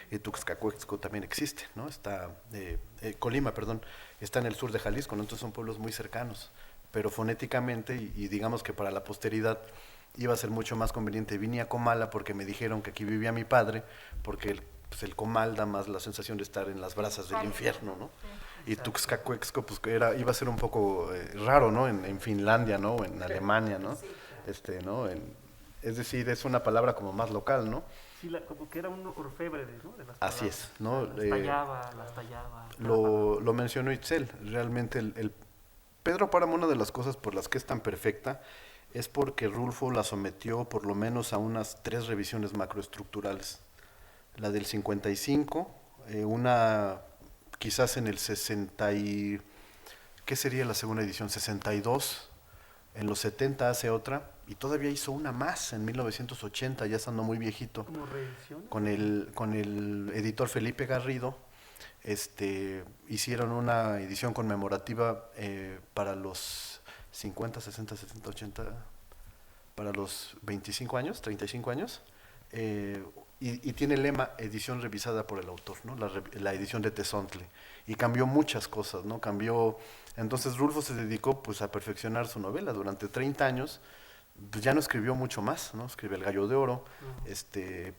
y Tuxcacuexco también existe, ¿no? Está, Colima, perdón, está en el sur de Jalisco, ¿no? Entonces son pueblos muy cercanos, pero fonéticamente, y digamos que para la posteridad iba a ser mucho más conveniente. Vine a Comala porque me dijeron que aquí vivía mi padre, porque el comal da más la sensación de estar en las brasas del infierno, ¿no? Y Tuxcacuexco pues iba a ser un poco raro, ¿no? En Finlandia, ¿no? O en Alemania, ¿no? ¿No? Es decir, es una palabra como más local, ¿no? Sí, como que era un orfebre, ¿no? De las Así es, ¿no? Las tallaba. Lo mencionó Itzel, realmente el Pedro Páramo, una de las cosas por las que es tan perfecta es porque Rulfo la sometió por lo menos a unas 3 revisiones macroestructurales. La del 55, una quizás en el 60 y... ¿qué sería la segunda edición? 62, en los 70 hace otra, y todavía hizo una más en 1980, ya estando muy viejito. ¿Como reedición? Con el editor Felipe Garrido, hicieron una edición conmemorativa para los 50, 60, 70, 80, para los 25 años, 35 años, y tiene el lema edición revisada por el autor, ¿no? La edición de Tezontle, y cambió muchas cosas, ¿no? Entonces Rulfo se dedicó pues a perfeccionar su novela durante 30 años. Pues ya no escribió mucho más, ¿no? Escribe El Gallo de Oro,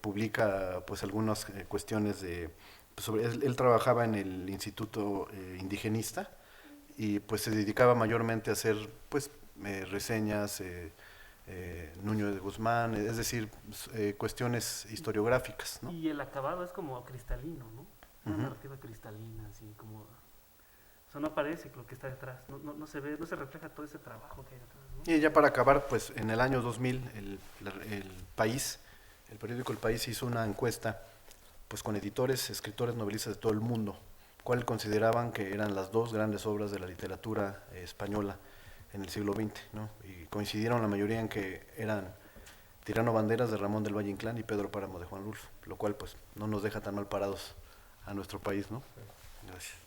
publica pues algunas cuestiones él trabajaba en el Instituto Indigenista y pues se dedicaba mayormente a hacer pues reseñas, Nuño de Guzmán, es decir, cuestiones historiográficas, ¿no? Y el acabado es como cristalino, ¿no? Una narrativa cristalina, así como... O sea, no parece lo que está detrás, no se ve, no se refleja todo ese trabajo que hay detrás, ¿no? Y ya para acabar, pues en el año 2000 el periódico El País hizo una encuesta pues con editores, escritores, novelistas de todo el mundo, cuál consideraban que eran las 2 grandes obras de la literatura española en el siglo XX, ¿no? Y coincidieron la mayoría en que eran Tirano Banderas de Ramón del Valle Inclán y Pedro Páramo de Juan Rulfo, lo cual pues no nos deja tan mal parados a nuestro país, ¿no? Gracias.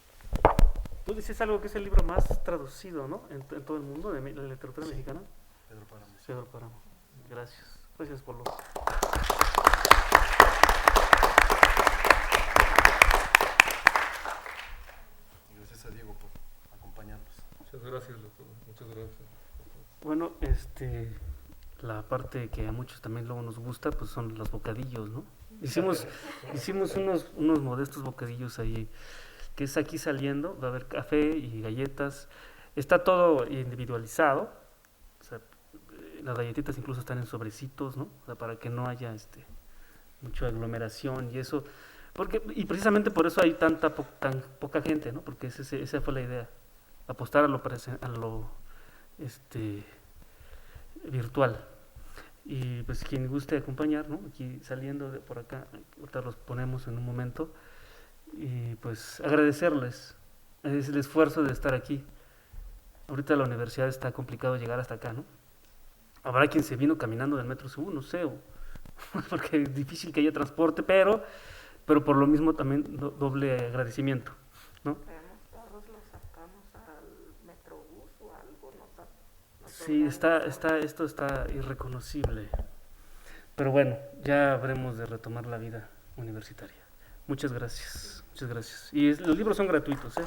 Tú dices algo que es el libro más traducido, ¿no? En todo el mundo de la literatura mexicana. Pedro Páramo. Pedro Páramo. Gracias. Gracias por lo... Gracias a Diego por acompañarnos. Muchas gracias, doctor. Muchas gracias. Bueno, la parte que a muchos también luego nos gusta, pues son los bocadillos, ¿no? Hicimos unos modestos bocadillos ahí, que es aquí saliendo, va a haber café y galletas, está todo individualizado, o sea, las galletitas incluso están en sobrecitos, ¿no? O sea, para que no haya mucha aglomeración y eso, y precisamente por eso hay tan poca gente, ¿no? Porque esa fue la idea, apostar a lo virtual. Y pues quien guste acompañar, ¿no? Aquí saliendo de por acá, ahorita los ponemos en un momento. Y pues agradecerles es el esfuerzo de estar aquí. Ahorita la universidad está complicado llegar hasta acá, ¿no? Habrá quien se vino caminando del metro sur, no sé, porque es difícil que haya transporte, pero por lo mismo también doble agradecimiento, ¿no? Traemos carros, los sacamos al Metrobús o algo, Sí, esto está irreconocible. Pero bueno, ya habremos de retomar la vida universitaria. Muchas gracias, muchas gracias. Y los libros son gratuitos, ¿eh?